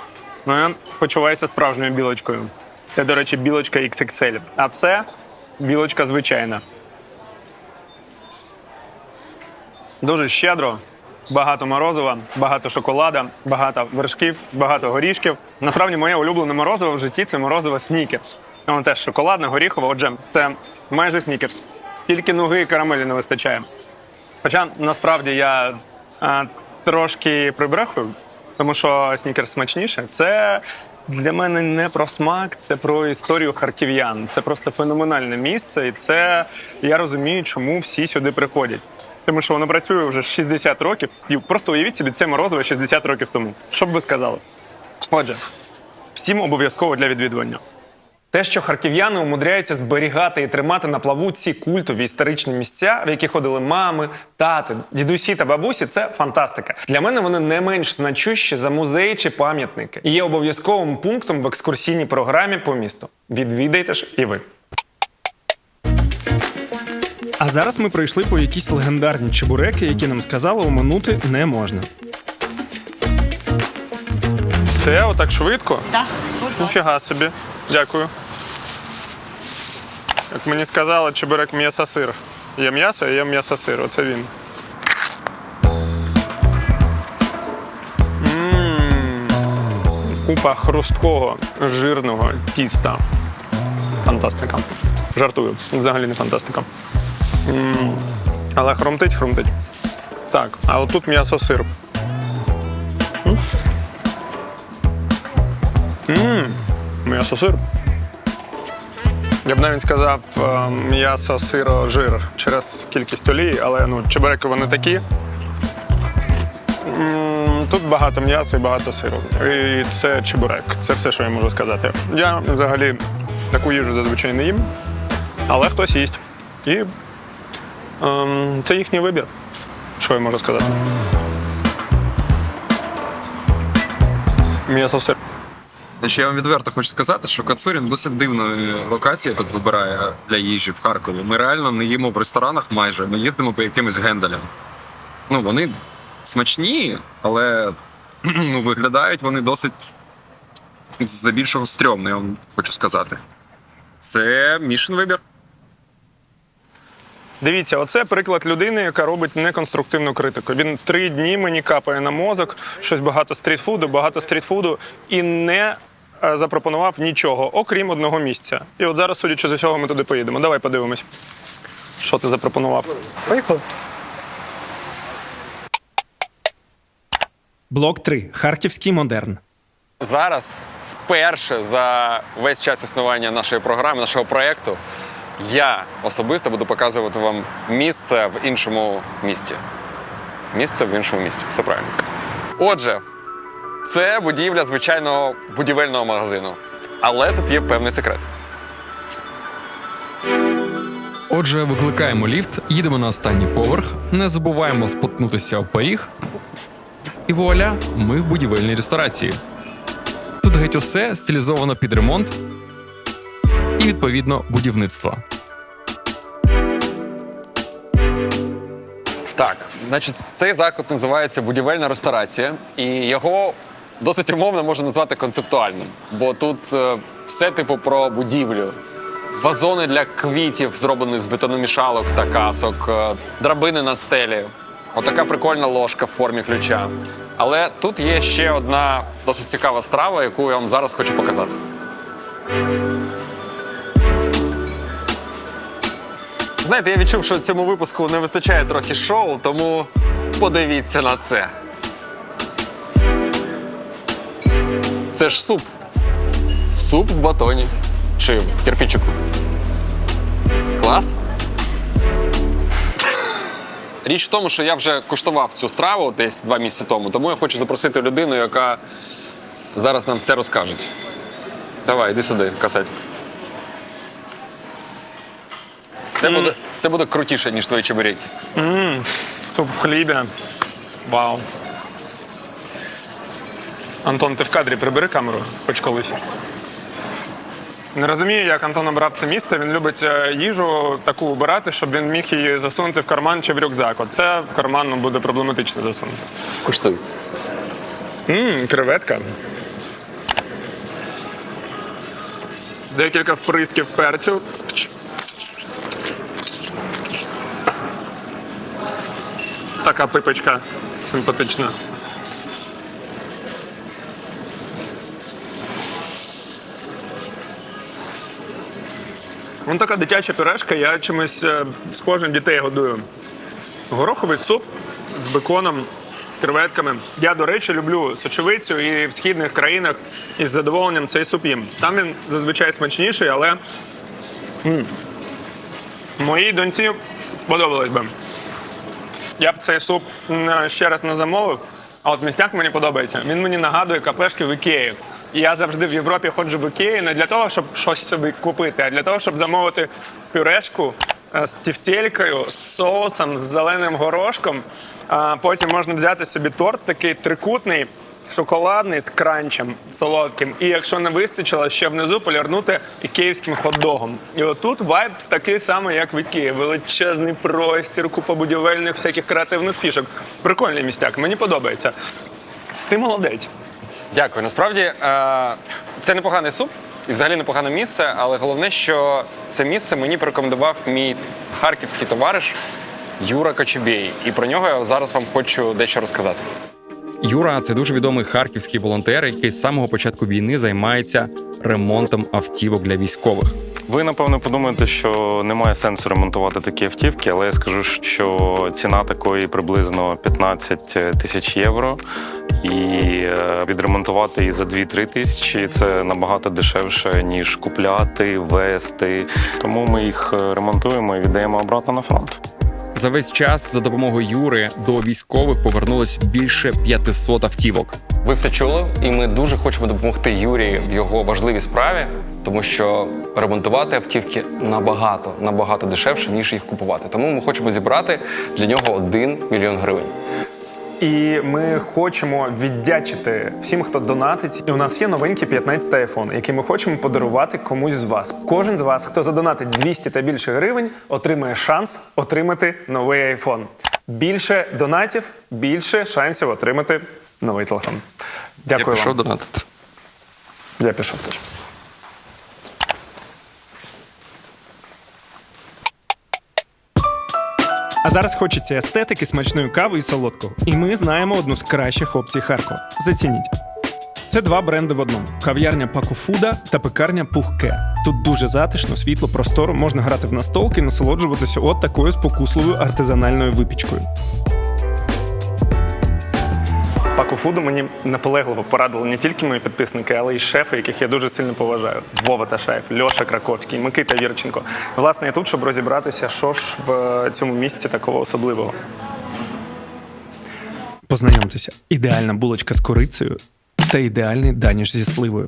ну я почуваюся справжньою білочкою. Це, до речі, білочка XXL. А це білочка звичайна. Дуже щедро, багато морозива, багато шоколада, багато вершків, багато горішків. Насправді, моє улюблене морозиво в житті – це морозиво Снікерс. Воно теж шоколадне, горіхове, отже, це майже Снікерс. Тільки нуги і карамелі не вистачає. Хоча, насправді, я трошки прибрехую, тому що Снікерс смачніше. Це для мене не про смак, це про історію харків'ян. Це просто феноменальне місце, і це я розумію, чому всі сюди приходять. Тому що воно працює вже 60 років, і просто уявіть собі це морозиво 60 років тому. Що б ви сказали? Отже, всім обов'язково для відвідування. Те, що харків'яни умудряються зберігати і тримати на плаву ці культові історичні місця, в які ходили мами, тати, дідусі та бабусі, це фантастика. Для мене вони не менш значущі за музеї чи пам'ятники. І є обов'язковим пунктом в екскурсійній програмі по місту. Відвідайте ж і ви. А зараз ми пройшли по якісь легендарні чебуреки, які нам сказали оминути не можна. Все, отак швидко? Так. Ніфіга собі. Дякую. Як мені сказали, чебурек м'ясо-сир. Є м'ясо, є м'ясо-сир. Оце він. купа хрусткого, жирного тіста. Фантастика. Жартую, взагалі не фантастика. Але хрумтить. Так, а отут м'ясо-сир. М'ясо-сир. Я б навіть сказав м'ясо-сиро-жир через кількість олії, але чебуреки вони такі. Тут багато м'яса і багато сиру. І це чебурек. Це все, що я можу сказати. Я взагалі таку їжу зазвичай не їм, але хтось їсть. І це їхній вибір. Що я можу сказати? М'ясо-сир. Значить, я вам відверто хочу сказати, що Кацурін досить дивною локацією тут вибирає для їжі в Харкові. Ми реально не їмо в ресторанах майже, ми їздимо по якимось генделям. Вони смачні, але виглядають вони досить здебільшого стрьомно, я вам хочу сказати. Це Мішин вибір. Дивіться, оце приклад людини, яка робить неконструктивну критику. Він 3 дні мені капає на мозок, щось багато стрітфуду і не запропонував нічого, окрім одного місця. І от зараз, судячи з усього, ми туди поїдемо. Давай подивимось, що ти запропонував. Поїхали. Блок 3. Харківський модерн. Зараз вперше за весь час існування нашої програми, нашого проєкту, я особисто буду показувати вам місце в іншому місті. Місце в іншому місті. Все правильно. Отже, це будівля звичайного будівельного магазину. Але тут є певний секрет. Отже, викликаємо ліфт, їдемо на останній поверх, не забуваємо споткнутися об поріг. І вуаля, ми в будівельній ресторації. Тут геть усе стилізовано під ремонт і, відповідно, будівництво. Так, значить, цей заклад називається будівельна ресторація, і його досить умовно можна назвати концептуальним, бо тут все типу про будівлю. Вазони для квітів, зроблені з бетономішалок та касок, драбини на стелі, отака прикольна ложка в формі ключа. Але тут є ще одна досить цікава страва, яку я вам зараз хочу показати. Знаєте, я відчув, що цьому випуску не вистачає трохи шоу, тому подивіться на це. Це ж суп. Суп в батоні. Чи в кирпичику. Клас? Річ в тому, що я вже куштував цю страву десь 2 місяці тому, тому я хочу запросити людину, яка зараз нам все розкаже. Давай, іди сюди, касать. Це буде крутіше, ніж твої чебуреки. Суп в хлібі. Вау. Антон, ти в кадрі прибери камеру хоч колись. Не розумію, як Антон обрав це місце. Він любить їжу таку обирати, щоб він міг її засунути в карман чи в рюкзак. Оце в карман буде проблематично засунути. Куштуй. Креветка. Декілька вприсків перцю. Така пипочка симпатична. Вон така дитяча пюрешка, я чимось схожим дітей годую. Гороховий суп з беконом, з креветками. Я, до речі, люблю сочевицю і в східних країнах із задоволенням цей суп їм. Там він зазвичай смачніший, але моїй доньці сподобалось би. Я б цей суп ще раз не замовив, а от містяк мені подобається. Він мені нагадує кафешки в Ікеї. І я завжди в Європі ходжу в Ікеї не для того, щоб щось собі купити, а для того, щоб замовити пюрешку з тефтелькою, з соусом, з зеленим горошком. Потім можна взяти собі торт такий трикутний, шоколадний, з кранчем солодким. І якщо не вистачило, ще внизу полірнути ікеївським хот-догом. І отут вайб такий самий, як в Ікеї. Величезний простір, купа будівельних всяких креативних фішок. Прикольний містяк, мені подобається. Ти молодець. Дякую. Насправді, це непоганий суп і взагалі непогане місце, але головне, що це місце мені порекомендував мій харківський товариш Юра Кочубей. І про нього я зараз вам хочу дещо розказати. Юра це дуже відомий харківський волонтер, який з самого початку війни займається ремонтом автівок для військових. Ви, напевно, подумаєте, що немає сенсу ремонтувати такі автівки, але я скажу, що ціна такої приблизно 15 тисяч євро. І відремонтувати її за 2-3 тисячі – це набагато дешевше, ніж купляти, вести. Тому ми їх ремонтуємо і віддаємо обратно на фронт. За весь час за допомогою Юри до військових повернулось більше 500 автівок. Ви все чули, і ми дуже хочемо допомогти Юрі в його важливій справі, тому що ремонтувати автівки набагато дешевше, ніж їх купувати. Тому ми хочемо зібрати для нього 1 мільйон гривень. І ми хочемо віддячити всім, хто донатить. І у нас є новенький 15-й айфон, який ми хочемо подарувати комусь з вас. Кожен з вас, хто задонатить 200 та більше гривень, отримає шанс отримати новий айфон. Більше донатів, більше шансів отримати новий телефон. Дякую Я пішов вам. донатити. Я пішов теж. А зараз хочеться естетики, смачної кави і солодкого. І ми знаємо одну з кращих опцій Харкова. Зацініть. Це два бренди в одному: кав'ярня Пакофуда та пекарня Пухке. Тут дуже затишно, світло, просторо, можна грати в настолки і насолоджуватися от такою спокусливою артизанальною випічкою. Пакофуду мені наполегливо порадили не тільки мої підписники, але й шефи, яких я дуже сильно поважаю. Вова Ташаєв, Льоша Краковський, Микита Вірченко. Власне, я тут, щоб розібратися, що ж в цьому місці такого особливого. Познайомтеся, ідеальна булочка з корицею та ідеальний даніш зі сливою.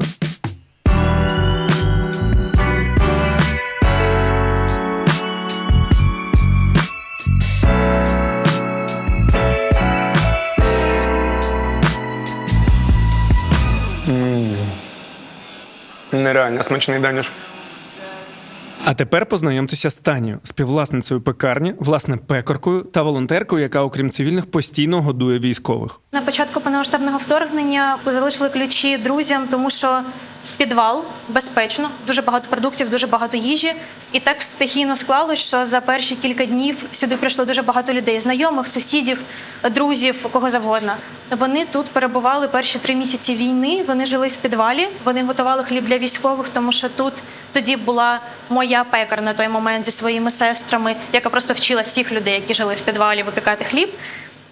Нереально смачний даніш. А тепер познайомтеся з Танією, співвласницею пекарні, власне, пекаркою та волонтеркою, яка, окрім цивільних, постійно годує військових. На початку повномасштабного вторгнення залишили ключі друзям, тому що підвал безпечно, дуже багато продуктів, дуже багато їжі. І так стихійно склалось, що за перші кілька днів сюди прийшло дуже багато людей, знайомих, сусідів, друзів, кого завгодно. Вони тут перебували перші 3 місяці війни, вони жили в підвалі, вони готували хліб для військових, тому що тут тоді була моя пекар на той момент зі своїми сестрами, яка просто вчила всіх людей, які жили в підвалі, випікати хліб.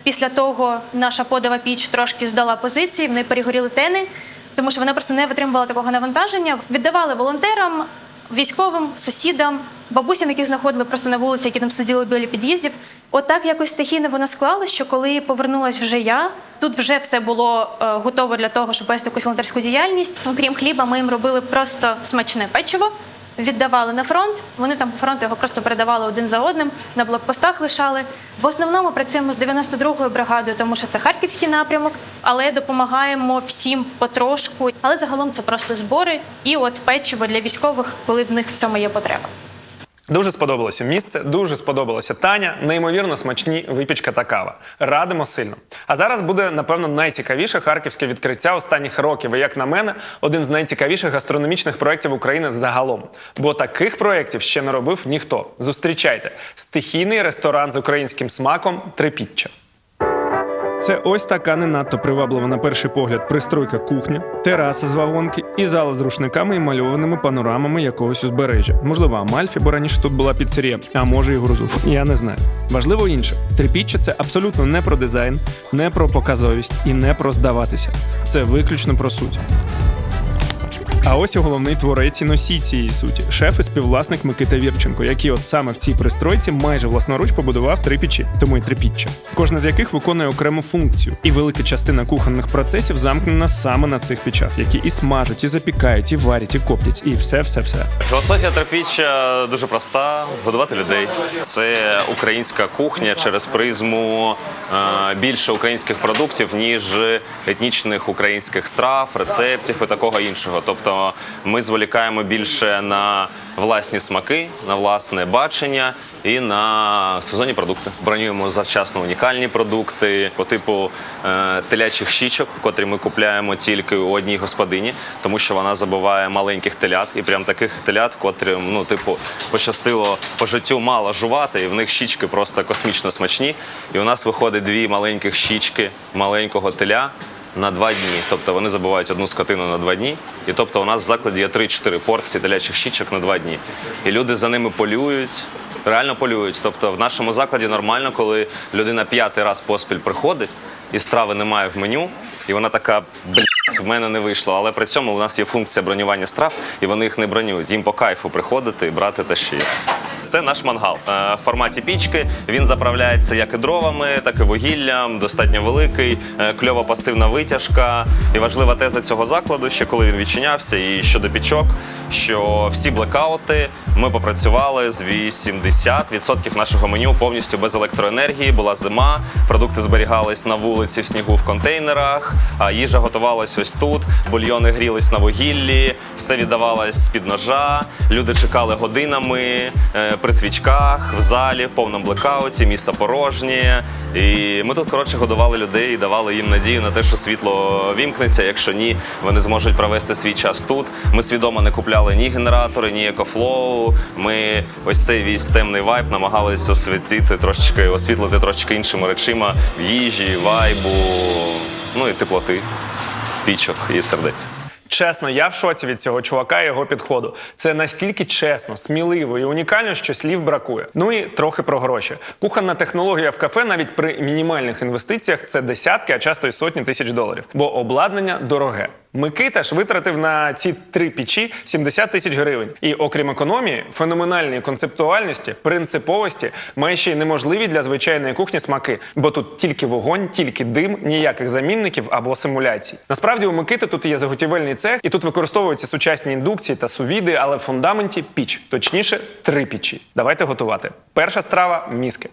Після того наша подова піч трошки здала позиції, в неї перегоріли тени, тому що вона просто не витримувала такого навантаження. Віддавали волонтерам, військовим, сусідам, бабусям, яких знаходили просто на вулиці, які там сиділи біля під'їздів. Отак якось стихійно воно склалось, що коли повернулась вже я, тут вже все було готово для того, щоб вести якусь волонтерську діяльність. Окрім хліба, ми їм робили просто смачне печиво, віддавали на фронт, вони там по фронту його просто передавали один за одним, на блокпостах лишали. В основному працюємо з 92-ю бригадою, тому що це харківський напрямок, але допомагаємо всім потрошку. Але загалом це просто збори і от печиво для військових, коли в них в цьому є потреба. Дуже сподобалося місце, дуже сподобалася Таня, неймовірно смачні випічка та кава. Радимо сильно. А зараз буде, напевно, найцікавіше харківське відкриття останніх років. І, як на мене, один з найцікавіших гастрономічних проєктів України загалом. Бо таких проєктів ще не робив ніхто. Зустрічайте! Стихійний ресторан з українським смаком «Трипіччя». Це ось така не надто приваблива на перший погляд пристройка кухня, тераса з вагонки і зала з рушниками і мальованими панорамами якогось узбережжя. Можливо, Амальфі, бо раніше тут була піцерія, а може і Гурзуф. Я не знаю. Важливо інше. Трипіччя – це абсолютно не про дизайн, не про показовість і не про здаватися. Це виключно про суть. А ось і головний творець і носій цієї суті – шеф і співвласник Микита Вірченко, який от саме в цій пристройці майже власноруч побудував 3 печі, тому й трипіччя, кожна з яких виконує окрему функцію. І велика частина кухонних процесів замкнена саме на цих печах, які і смажать, і запікають, і варять, і коптять, і все-все-все. Філософія трипіччя дуже проста – годувати людей. Це українська кухня через призму більше українських продуктів, ніж етнічних українських страв, рецептів і такого іншого. Тобто що ми зволікаємо більше на власні смаки, на власне бачення і на сезонні продукти. Бронюємо завчасно унікальні продукти по типу телячих щічок, котрі ми купляємо тільки у одній господині, тому що вона забиває маленьких телят. І прям таких телят, котрим, пощастило по життю мало жувати, і в них щічки просто космічно смачні. І у нас виходить 2 маленьких щічки маленького теля на 2 дні. Тобто вони забувають одну скотину на 2 дні. І тобто у нас в закладі є 3-4 порції телячих щічок на 2 дні. І люди за ними полюють, реально полюють. Тобто в нашому закладі нормально, коли людина 5-й раз поспіль приходить, і страви немає в меню, і вона така, в мене не вийшло. Але при цьому у нас є функція бронювання страв, і вони їх не бронюють. Їм по кайфу приходити, брати та ще. Це наш мангал в форматі пічки. Він заправляється як і дровами, так і вугіллям, достатньо великий, кльова пасивна витяжка. І важлива теза цього закладу, ще коли він відчинявся, і щодо пічок, що всі блекаути ми попрацювали з 80% нашого меню повністю без електроенергії. Була зима, продукти зберігались на вулиці в снігу в контейнерах, а їжа готувалась ось тут, бульйони грілись на вугіллі, все віддавалось з-під ножа, люди чекали годинами, при свічках, в залі, в повному блекауті, місто порожнє. І ми тут, годували людей і давали їм надію на те, що світло вімкнеться. Якщо ні, вони зможуть провести свій час тут. Ми свідомо не купляли ні генератори, ні екофлоу. Ми ось цей весь темний вайб намагалися освітлити трошечки іншими речима в їжі, вайбу, і теплоти, пічок і сердець. Чесно, я в шоці від цього чувака і його підходу. Це настільки чесно, сміливо і унікально, що слів бракує. Ну і трохи про гроші. Кухонна технологія в кафе навіть при мінімальних інвестиціях – це десятки, а часто й сотні тисяч доларів. Бо обладнання дороге. Микита ж витратив на ці 3 печі 70 тисяч гривень. І окрім економії, феноменальної концептуальності, принциповості, має ще й неможливі для звичайної кухні смаки. Бо тут тільки вогонь, тільки дим, ніяких замінників або симуляцій. Насправді у Микити тут є заготівельний цех, і тут використовуються сучасні індукції та сувіди, але в фундаменті піч. Точніше, 3 печі. Давайте готувати. Перша страва – мізки.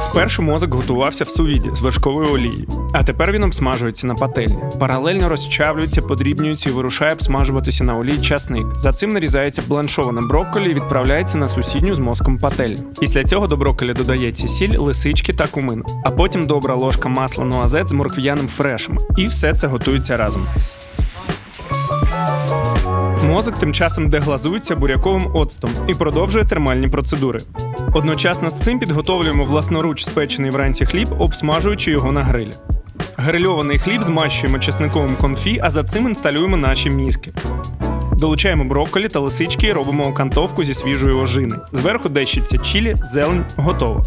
Спершу мозок готувався в сувіді з вершковою олією, а тепер він обсмажується на пательні. Паралельно розчавлюється, подрібнюється і вирушає обсмажуватися на олії часник. За цим нарізається бланшоване брокколі і відправляється на сусідню з мозком пательню. Після цього до брокколі додається сіль, лисички та кумин, а потім добра ложка масла нуазет з моркв'яним фрешем. І все це готується разом. Мозок тим часом деглазується буряковим оцтом і продовжує термальні процедури. Одночасно з цим підготовлюємо власноруч спечений вранці хліб, обсмажуючи його на грилі. Грильований хліб змащуємо чесниковим конфі, а за цим інсталюємо наші мізки. Долучаємо брокколі та лисички і робимо окантовку зі свіжої ожини. Зверху дещиться чілі, зелень, готово.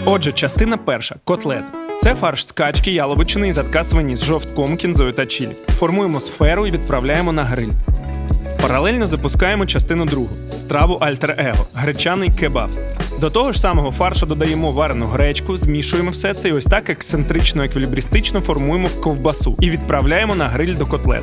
Отже, частина перша – котлети. Це фарш з качки, яловичини і задка свині з жовтком, кінзою та чілі. Формуємо сферу і відправляємо на гриль. Паралельно запускаємо частину другу – страву альтер-его – гречаний кебаб. До того ж самого фаршу додаємо варену гречку, змішуємо все це і ось так ексцентрично-еквілібристично формуємо в ковбасу і відправляємо на гриль до котлет.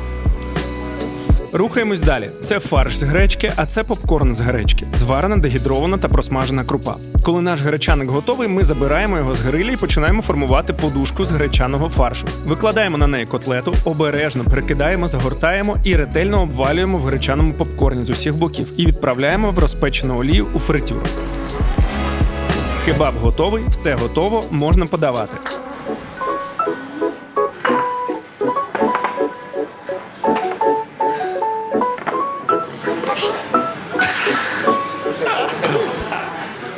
Рухаємось далі. Це фарш з гречки, а це попкорн з гречки. Зварена, дегідрована та просмажена крупа. Коли наш гречаник готовий, ми забираємо його з гриля і починаємо формувати подушку з гречаного фаршу. Викладаємо на неї котлету, обережно прикидаємо, загортаємо і ретельно обвалюємо в гречаному попкорні з усіх боків і відправляємо в розпечену олію у фритюр. Кебаб готовий, все готово, можна подавати.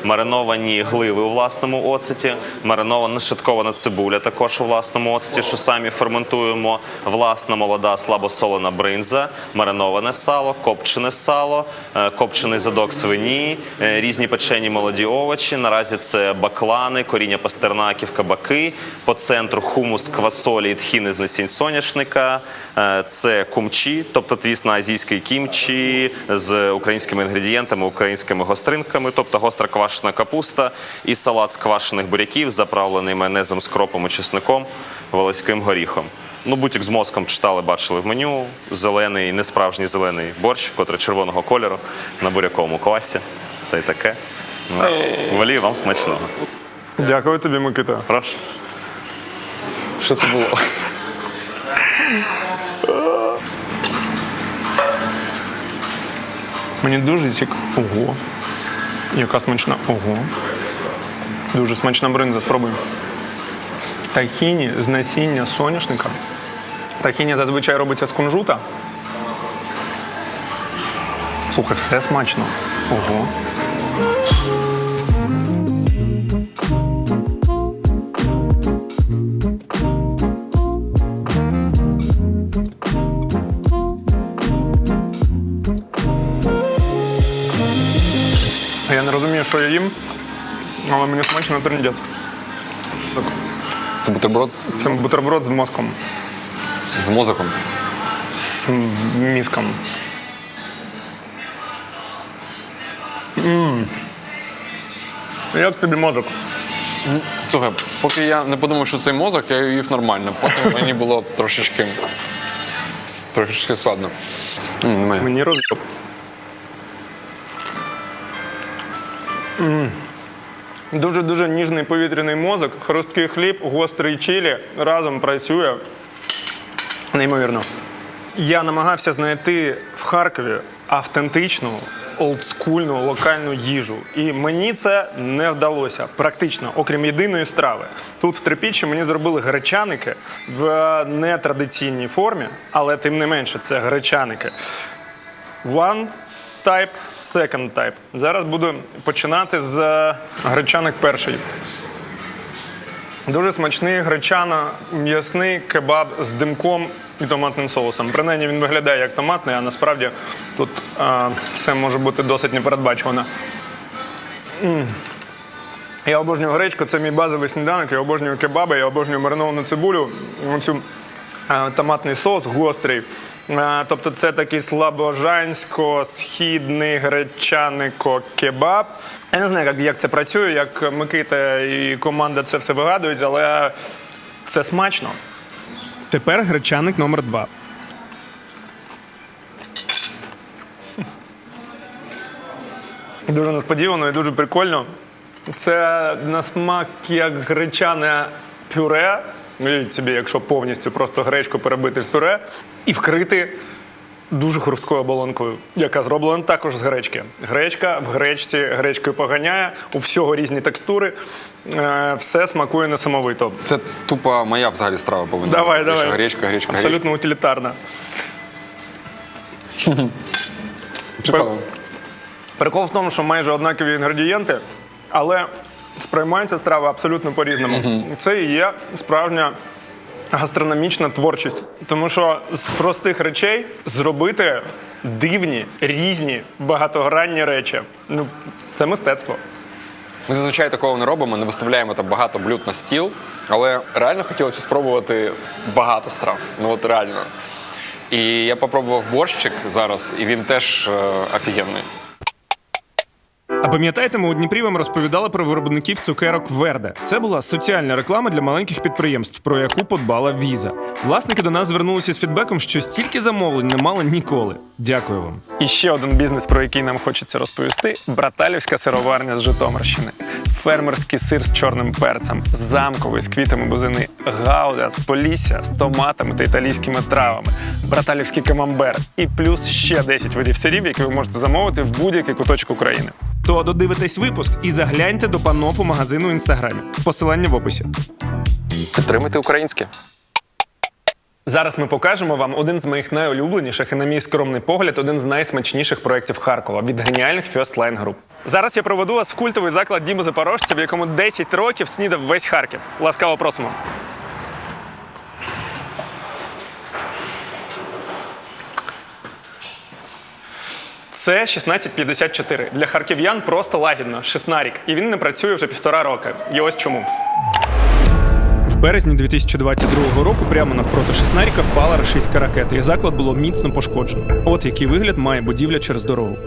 Мариновані гливи у власному оцеті, маринована шаткована цибуля також у власному оцеті, що самі ферментуємо, власна молода слабосолена бринза, мариноване сало, копчений задок свині, різні печені молоді овочі. Наразі це баклани, коріння пастернаків, кабаки, по центру хумус, квасолі і тхіни з насінь соняшника, це кумчі, тобто твіст на азійський кімчі з українськими інгредієнтами, українськими гостринками, тобто гостра квашена капуста і салат з квашених буряків, заправлений майонезом з кропом і чесником, волоським горіхом. Бутік з мозком читали, бачили в меню. Зелений, несправжній зелений борщ, котрий червоного кольору, на буряковому квасі. Та й таке. Волію вам смачного. Дякую тобі, Микита. Прошу. Що це було? Мені дуже цікаво. Ого. Яка смачна. Ого. Дуже смачна бринза, спробуй. Тахіні з насіння соняшника. Тахіні зазвичай робиться з кунжута. Слухай, все смачно. Ого. Я не розумію, що я їм, але мені смачно трындець. Це бутерброд Це бутерброд з мозком, з мозоком. з мізком. Як тобі мозок? Слухай, поки я не подумав, що це мозок, я їв нормально. Потім мені було трошечки складно. Немає. Мені роз'єб. Дуже-дуже ніжний повітряний мозок, хрусткий хліб, гострий чилі разом працює. Неймовірно. Я намагався знайти в Харкові автентичну, олдскульну, локальну їжу. І мені це не вдалося. Практично, окрім єдиної страви. Тут в Трипіччі мені зробили гречаники в нетрадиційній формі, але тим не менше це гречаники. One type, second type. Зараз буду починати з гречаник перший. Дуже смачний гречано-м'ясний кебаб з димком і томатним соусом. Принаймні він виглядає як томатний, а насправді тут все може бути досить непередбачувано. Я обожнюю гречку, це мій базовий сніданок, я обожнюю кебаби, я обожнюю мариновану цибулю, оцю томатний соус гострий. Тобто це такий слабожансько-східний гречанико-кебаб. Я не знаю, як це працює, як Микита і команда це все вигадують, але це смачно. Тепер гречаник номер 2. Дуже несподівано і дуже прикольно. Це на смак як гречане пюре. Уявіть собі, якщо повністю просто гречку перебити в пюре і вкрити дуже хрусткою оболонкою, яка зроблена також з гречки. Гречка в гречці гречкою поганяє, у всього різні текстури, все смакує несамовито. Це тупо моя взагалі страва повинна. Давай. Гречка. Абсолютно утилітарна. Прикольно. Прикол в тому, що майже однакові інгредієнти, але сприймається страва абсолютно по-різному. Це і є справжня гастрономічна творчість. Тому що з простих речей зробити дивні, різні, багатогранні речі. Ну, це мистецтво. Ми зазвичай такого не робимо, не виставляємо там багато блюд на стіл, але реально хотілося спробувати багато страв. Ну от реально. І я попробував борщик зараз, і він теж офігенний. А пам'ятаєте, ми у Дніпрі вам розповідали про виробників цукерок Верде. Це була соціальна реклама для маленьких підприємств, про яку подбала Віза. Власники до нас звернулися з фідбеком, що стільки замовлень не мали ніколи. Дякую вам. І ще один бізнес, про який нам хочеться розповісти – Браталівська сироварня з Житомирщини. Фермерський сир з чорним перцем, замковий з квітами бузини, гауда з Полісся з томатами та італійськими травами, браталівський камамбер і плюс ще 10 видів сирів, які ви можете замовити в будь-який куточок України. То додивитесь випуск і загляньте до панов у магазину в Інстаграмі. Посилання в описі. Підтримуйте українське. Зараз ми покажемо вам один з моїх найулюбленіших і, на мій скромний погляд, один з найсмачніших проєктів Харкова від геніальних First Line Group. Зараз я проведу вас в культовий заклад Дім Запорожця, в якому 10 років снідав весь Харків. Ласкаво просимо. Це 1654. Для харків'ян просто лагідно. Шеснарік. І він не працює вже 1,5 роки. І ось чому. В березні 2022 року прямо навпроти Шеснаріка впала рашистська ракета, і заклад було міцно пошкоджено. От який вигляд має будівля через дорогу.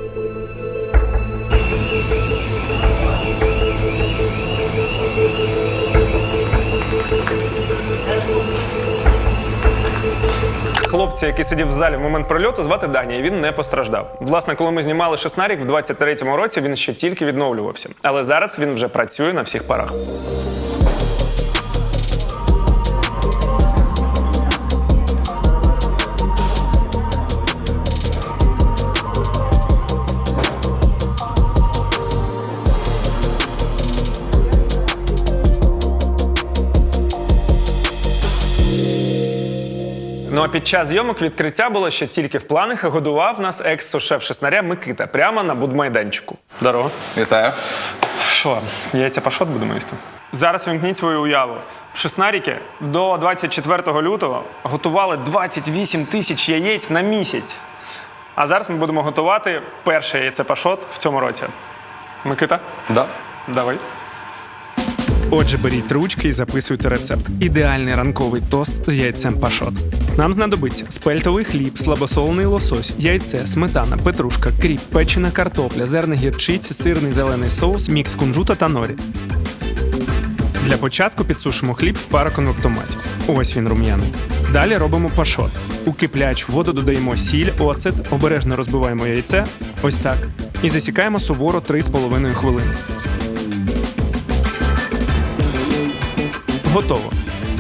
Хлопця, який сидів в залі в момент прильоту, звати Даня, і він не постраждав. Власне, коли ми знімали Шеснарік, в 23-му році він ще тільки відновлювався. Але зараз він вже працює на всіх парах. Ну а під час зйомок відкриття було ще тільки в планах і годував нас екс-сушеф шеснаря Микита прямо на будмайданчику. Здорово. Вітаю. Що, яйця пашот будемо їсти? Зараз вімкніть свою уяву. В Шеснаріки до 24 лютого готували 28 тисяч яєць на місяць. А зараз ми будемо готувати перше яйце пашот в цьому році. Микита? Да. Давай. Отже, беріть ручки і записуйте рецепт. Ідеальний ранковий тост з яйцем пашот. Нам знадобиться спельтовий хліб, слабосолений лосось, яйце, сметана, петрушка, кріп, печена картопля, зерна гірчиці, сирний зелений соус, мікс кунжута та норі. Для початку підсушимо хліб в пароконвектоматі. Ось він рум'яний. Далі робимо пашот. У киплячу воду додаємо сіль, оцет, обережно розбиваємо яйце, ось так, і засікаємо суворо 3,5 хвилини. Готово.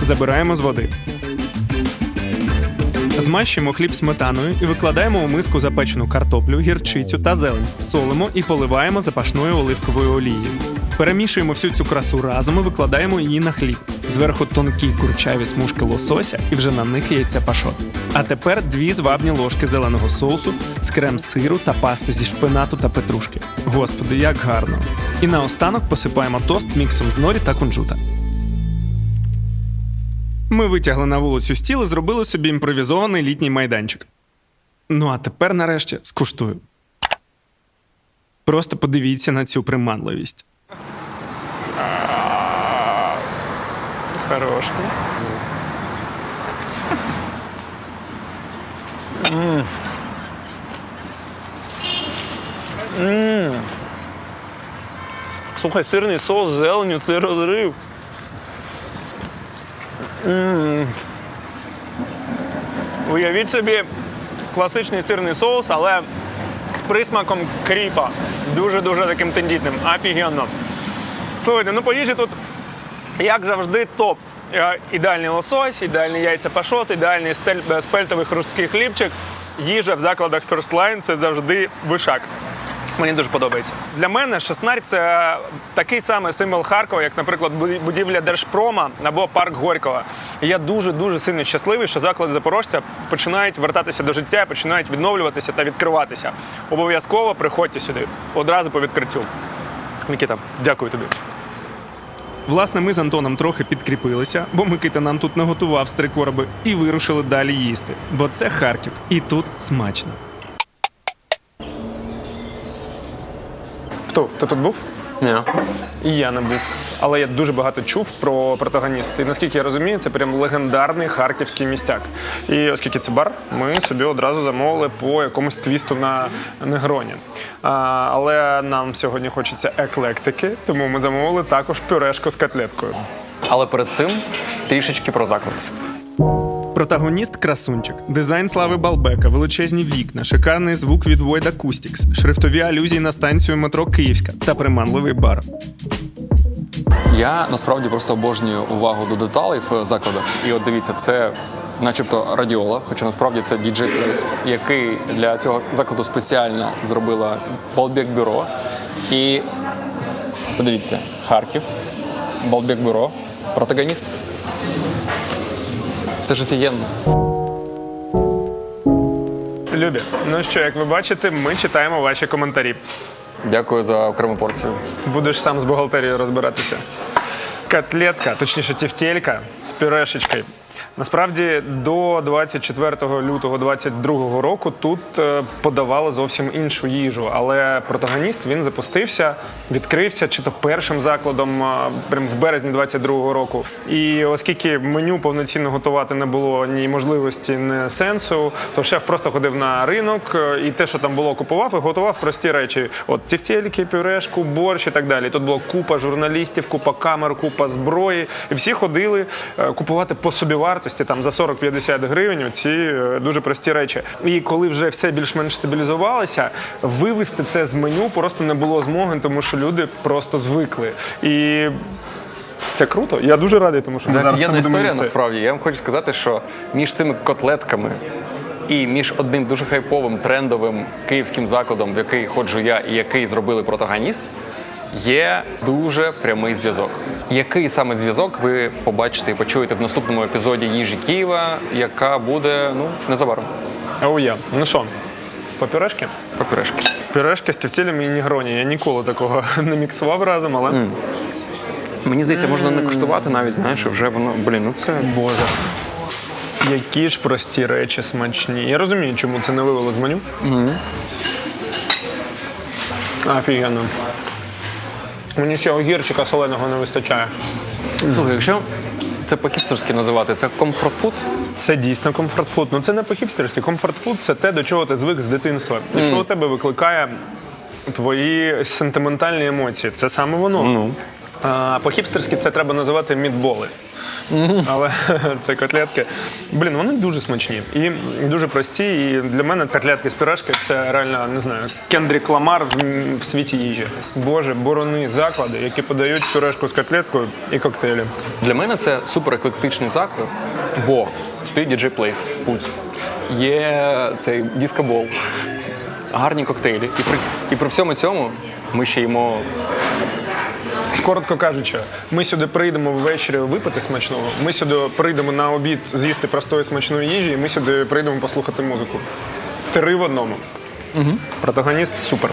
Забираємо з води. Змащуємо хліб сметаною і викладаємо у миску запечену картоплю, гірчицю та зелень. Солимо і поливаємо запашною оливковою олією. Перемішуємо всю цю красу разом і викладаємо її на хліб. Зверху тонкі курчаві смужки лосося і вже на них яйця пашот. А тепер 2 звабні ложки зеленого соусу з крем-сиру та пасти зі шпинату та петрушки. Господи, як гарно! І наостанок посипаємо тост міксом з норі та кунжута. Ми витягли на вулицю стіл і зробили собі імпровізований літній майданчик. Ну а тепер, нарешті, скуштую. Просто подивіться на цю приманливість. Хороший. Слухай, сирний соус з зеленню, це розрив. Уявіть собі класичний сирний соус, але з присмаком кріпа. Дуже-дуже таким тендітним. Офігенно. Слухайте, ну по їжі тут, як завжди, топ. Ідеальний лосось, ідеальні яйця пашот, ідеальний спельтовий хрусткий хлібчик. Їжа в закладах First Line – це завжди вишак. Мені дуже подобається. Для мене Шеснарь – це такий самий символ Харкова, як, наприклад, будівля Держпрома або парк Горького. І я дуже-дуже сильно щасливий, що заклади Запорожця починають вертатися до життя, починають відновлюватися та відкриватися. Обов'язково приходьте сюди, одразу по відкриттю. Микита, дякую тобі. Власне, ми з Антоном трохи підкріпилися, бо Микита нам тут наготував з 3 короби, і вирушили далі їсти. Бо це Харків, і тут смачно. Хто? Ти тут був? Ні. І я не був. Але я дуже багато чув про протагоніста. І наскільки я розумію, це прям легендарний харківський містяк. І оскільки це бар, ми собі одразу замовили по якомусь твісту на негроні. Але нам сьогодні хочеться еклектики, тому ми замовили також пюрешку з котлеткою. Але перед цим трішечки про заклад. Протагоніст – красунчик. Дизайн Слави Балбека, величезні вікна, шикарний звук від Void Acoustics, шрифтові алюзії на станцію метро Київська та приманливий бар. Я насправді просто обожнюю увагу до деталей в закладах. І от дивіться, це начебто радіола, хоча насправді це DJ Plus, який для цього закладу спеціально зробила Балбек Бюро. І подивіться, Харків, Балбек Бюро, протагоніст. Це ж офігенно. Любі, ну що, як ви бачите, ми читаємо ваші коментарі. Дякую за окрему порцію. Будеш сам з бухгалтерією розбиратися. Котлетка, точніше тефтелька з пюрешечкою. Насправді, до 24 лютого 2022 року тут подавали зовсім іншу їжу. Але протагоніст, він запустився, відкрився чи то першим закладом прямо в березні 2022 року. І оскільки меню повноцінно готувати не було ні можливості, ні сенсу, то шеф просто ходив на ринок і те, що там було, купував і готував прості речі. От тефтельки, пюрешку, борщ і так далі. Тут була купа журналістів, купа камер, купа зброї. І всі ходили купувати по собівартості, там за 40-50 гривень ці дуже прості речі. І коли вже все більш-менш стабілізувалося, вивести це з меню просто не було змоги, тому що люди просто звикли. І це круто. Я дуже радий, тому що ми зараз це Офігенна будемо історія, їсти. насправді. Я вам хочу сказати, що між цими котлетками і між одним дуже хайповим, трендовим київським закладом, в який ходжу я і який зробили протагоніст, є дуже прямий зв'язок. Який саме зв'язок ви побачите і почуєте в наступному епізоді «Їжі Києва», яка буде, незабаром. Ну що, по пюрешки? По пюрешки. Пюрешки з тефтелем і негроні. Я ніколи такого не міксував разом, але... Мені здається, можна не куштувати навіть, знаєш, вже воно, це... Боже. Які ж прості речі смачні. Я розумію, чому це не вивели з меню. Офігенно. Мені ще огірчика соленого не вистачає. Слухай, якщо це по-хіпстерськи називати, це комфорт-фуд? Це дійсно комфорт-фуд. Ну це не по-хіпстерськи. Комфорт-фуд – це те, до чого ти звик з дитинства. І що у тебе викликає твої сентиментальні емоції. Це саме воно. А по-хіпстерськи це треба називати мітболи. Але це котлетки. Вони дуже смачні і дуже прості. І для мене котлетки з пюрешки – це реально, не знаю, Кендрік Ламар в світі їжі. Боже, борони заклади, які подають пюрешку з котлеткою і коктейлі. Для мене це супер еклектичний заклад, бо стоїть DJ Place, пульс. Є цей дискобол, гарні коктейлі. І при всьому цьому ми ще їмо. Коротко кажучи, ми сюди прийдемо ввечері випити смачного, ми сюди прийдемо на обід з'їсти простої смачної їжі, і ми сюди прийдемо послухати музику. 3 в одному. Протагоніст супер.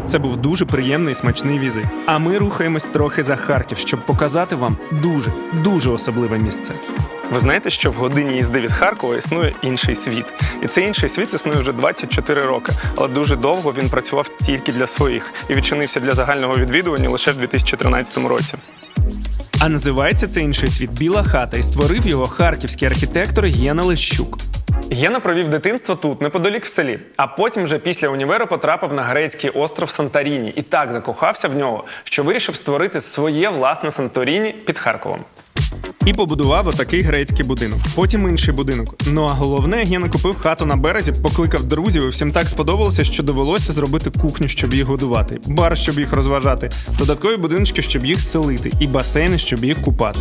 Це був дуже приємний і смачний візит. А ми рухаємось трохи за Харків, щоб показати вам дуже особливе місце. Ви знаєте, що в годині їзди від Харкова існує інший світ. І цей інший світ існує вже 24 роки. Але дуже довго він працював тільки для своїх і відчинився для загального відвідування лише в 2013 році. А називається цей інший світ «Біла хата» і створив його харківський архітектор Гена Лещук. Гена провів дитинство тут, неподалік в селі, а потім вже після універу потрапив на грецький остров Санторіні і так закохався в нього, що вирішив створити своє власне Санторіні під Харковом. І побудував отакий грецький будинок. Потім інший будинок. Ну а головне, Гена купив хату на березі, покликав друзів, і всім так сподобалося, що довелося зробити кухню, щоб їх годувати, бар, щоб їх розважати, додаткові будиночки, щоб їх селити, і басейни, щоб їх купати.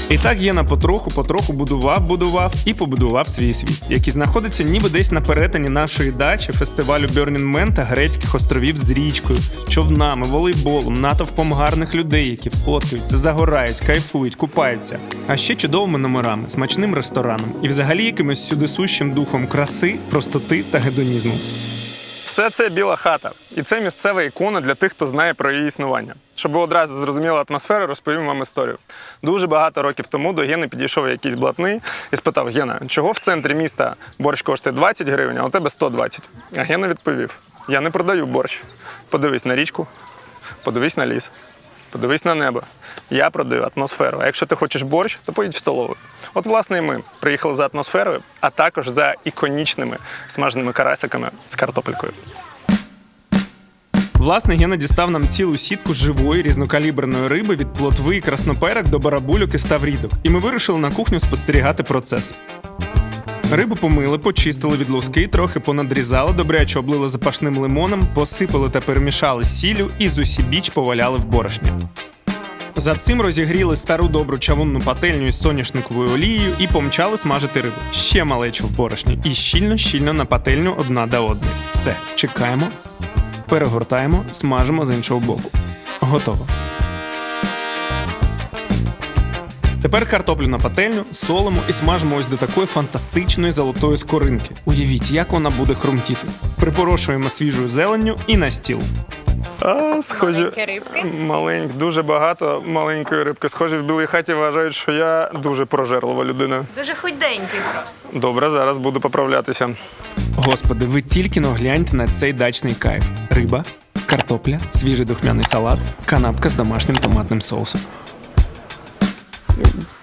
І так Гена потроху будував і побудував свій світ, який знаходиться ніби десь на перетині нашої дачі, фестивалю Burning Man та грецьких островів з річкою, човнами, волейболом, натовпом гарних людей, які фоткаються, загорають, кайфують, купаються. А ще чудовими номерами, смачним рестораном і взагалі якимось сюдисущим духом краси, простоти та гедонізму. Все це Біла хата. І це місцева ікона для тих, хто знає про її існування. Щоб ви одразу зрозуміли атмосферу, розповім вам історію. Дуже багато років тому до Гени підійшов якийсь блатний і спитав: Гена, чого в центрі міста борщ коштує 20 гривень, а у тебе 120? А Гена відповів: я не продаю борщ. Подивись на річку, подивись на ліс, подивись на небо. Я продаю атмосферу. А якщо ти хочеш борщ, то поїдь в столову. От, власне, і ми приїхали за атмосферою, а також за іконічними смаженими карасиками з картопелькою. Власне, Гена дістав нам цілу сітку живої різнокаліберної риби від плотви і красноперок до барабульок і ставрідок. І ми вирішили на кухню спостерігати процес. Рибу помили, почистили від луски, трохи понадрізали, добряче облили запашним лимоном, посипали та перемішали з сіллю і зусібіч поваляли в борошні. За цим розігріли стару добру чавунну пательню із соняшниковою олією і помчали смажити рибу. Ще малечу в борошні і щільно на пательню одна до одної. Все, чекаємо, перегортаємо, смажимо з іншого боку. Готово. Тепер картоплю на пательню, солимо і смажимо ось до такої фантастичної золотої скоринки. Уявіть, як вона буде хрумтіти. Припорошуємо свіжою зеленню і на стіл. Схожі Маленькі рибки. Дуже багато маленької рибки. Схожі в Білій хаті вважають, що я дуже прожерлива людина. Дуже худенький просто. Добре, зараз буду поправлятися. Господи, ви тільки гляньте на цей дачний кайф. Риба, картопля, свіжий духмяний салат, канапка з домашнім томатним соусом.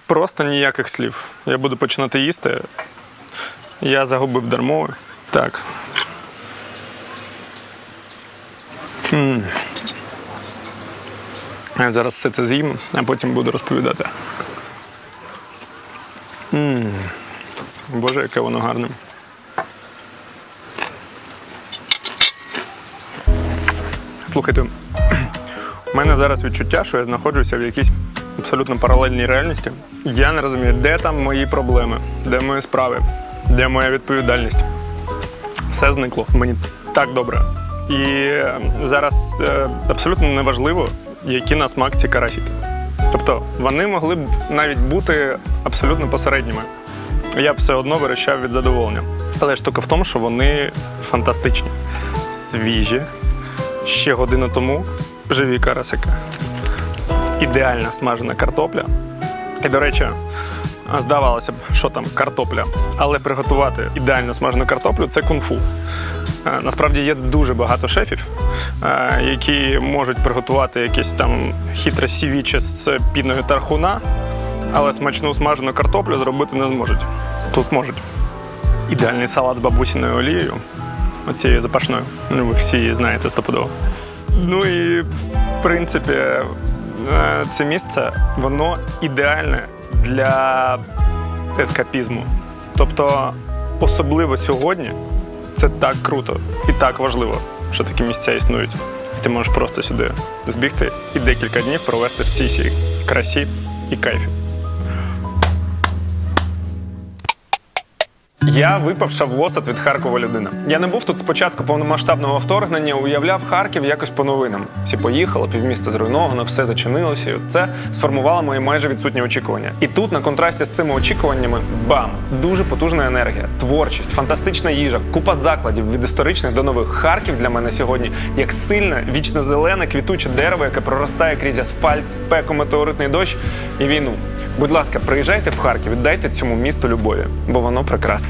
Просто ніяких слів. Я буду починати їсти. Я загубив дармови. Так. Я зараз все це з'їм, а потім буду розповідати. Боже, яке воно гарне. Слухайте, у мене зараз відчуття, що я знаходжуся в якійсь абсолютно паралельній реальності. Я не розумію, де там мої проблеми, де мої справи, де моя відповідальність. Все зникло. Мені так добре. І зараз абсолютно неважливо, які на смак ці карасики. Тобто вони могли б навіть бути абсолютно посередніми. Я б все одно вирощав від задоволення. Але штука в тому, що вони фантастичні, свіжі. Ще годину тому живі карасики. Ідеальна смажена картопля. І, до речі, здавалося б, що там картопля. Але приготувати ідеально смажену картоплю – це кунг-фу. Насправді є дуже багато шефів, які можуть приготувати якесь там хитре сівіче з піною тархуна, але смачну смажену картоплю зробити не зможуть. Тут можуть. Ідеальний салат з бабусіною олією, оцією запашною. Ну, ви всі її знаєте стопудово. Ну і, в принципі, це місце, воно ідеальне для ескапізму. Тобто, особливо сьогодні, це так круто і так важливо, що такі місця існують. І ти можеш просто сюди збігти і декілька днів провести в цій красі і кайфі. Я випавша в осад від Харкова людина. Я не був тут з початку повномасштабного вторгнення, уявляв Харків якось по новинам. Всі поїхали, півміста зруйновано, все зачинилося. І це сформувало мої майже відсутні очікування. І тут, на контрасті з цими очікуваннями, бам! Дуже потужна енергія, творчість, фантастична їжа, купа закладів від історичних до нових. Харків для мене сьогодні як сильне, вічно зелене, квітуче дерево, яке проростає крізь асфальт, спеку, метеоритний дощ і війну. Будь ласка, приїжджайте в Харків, віддайте цьому місту любові, бо воно прекрасне.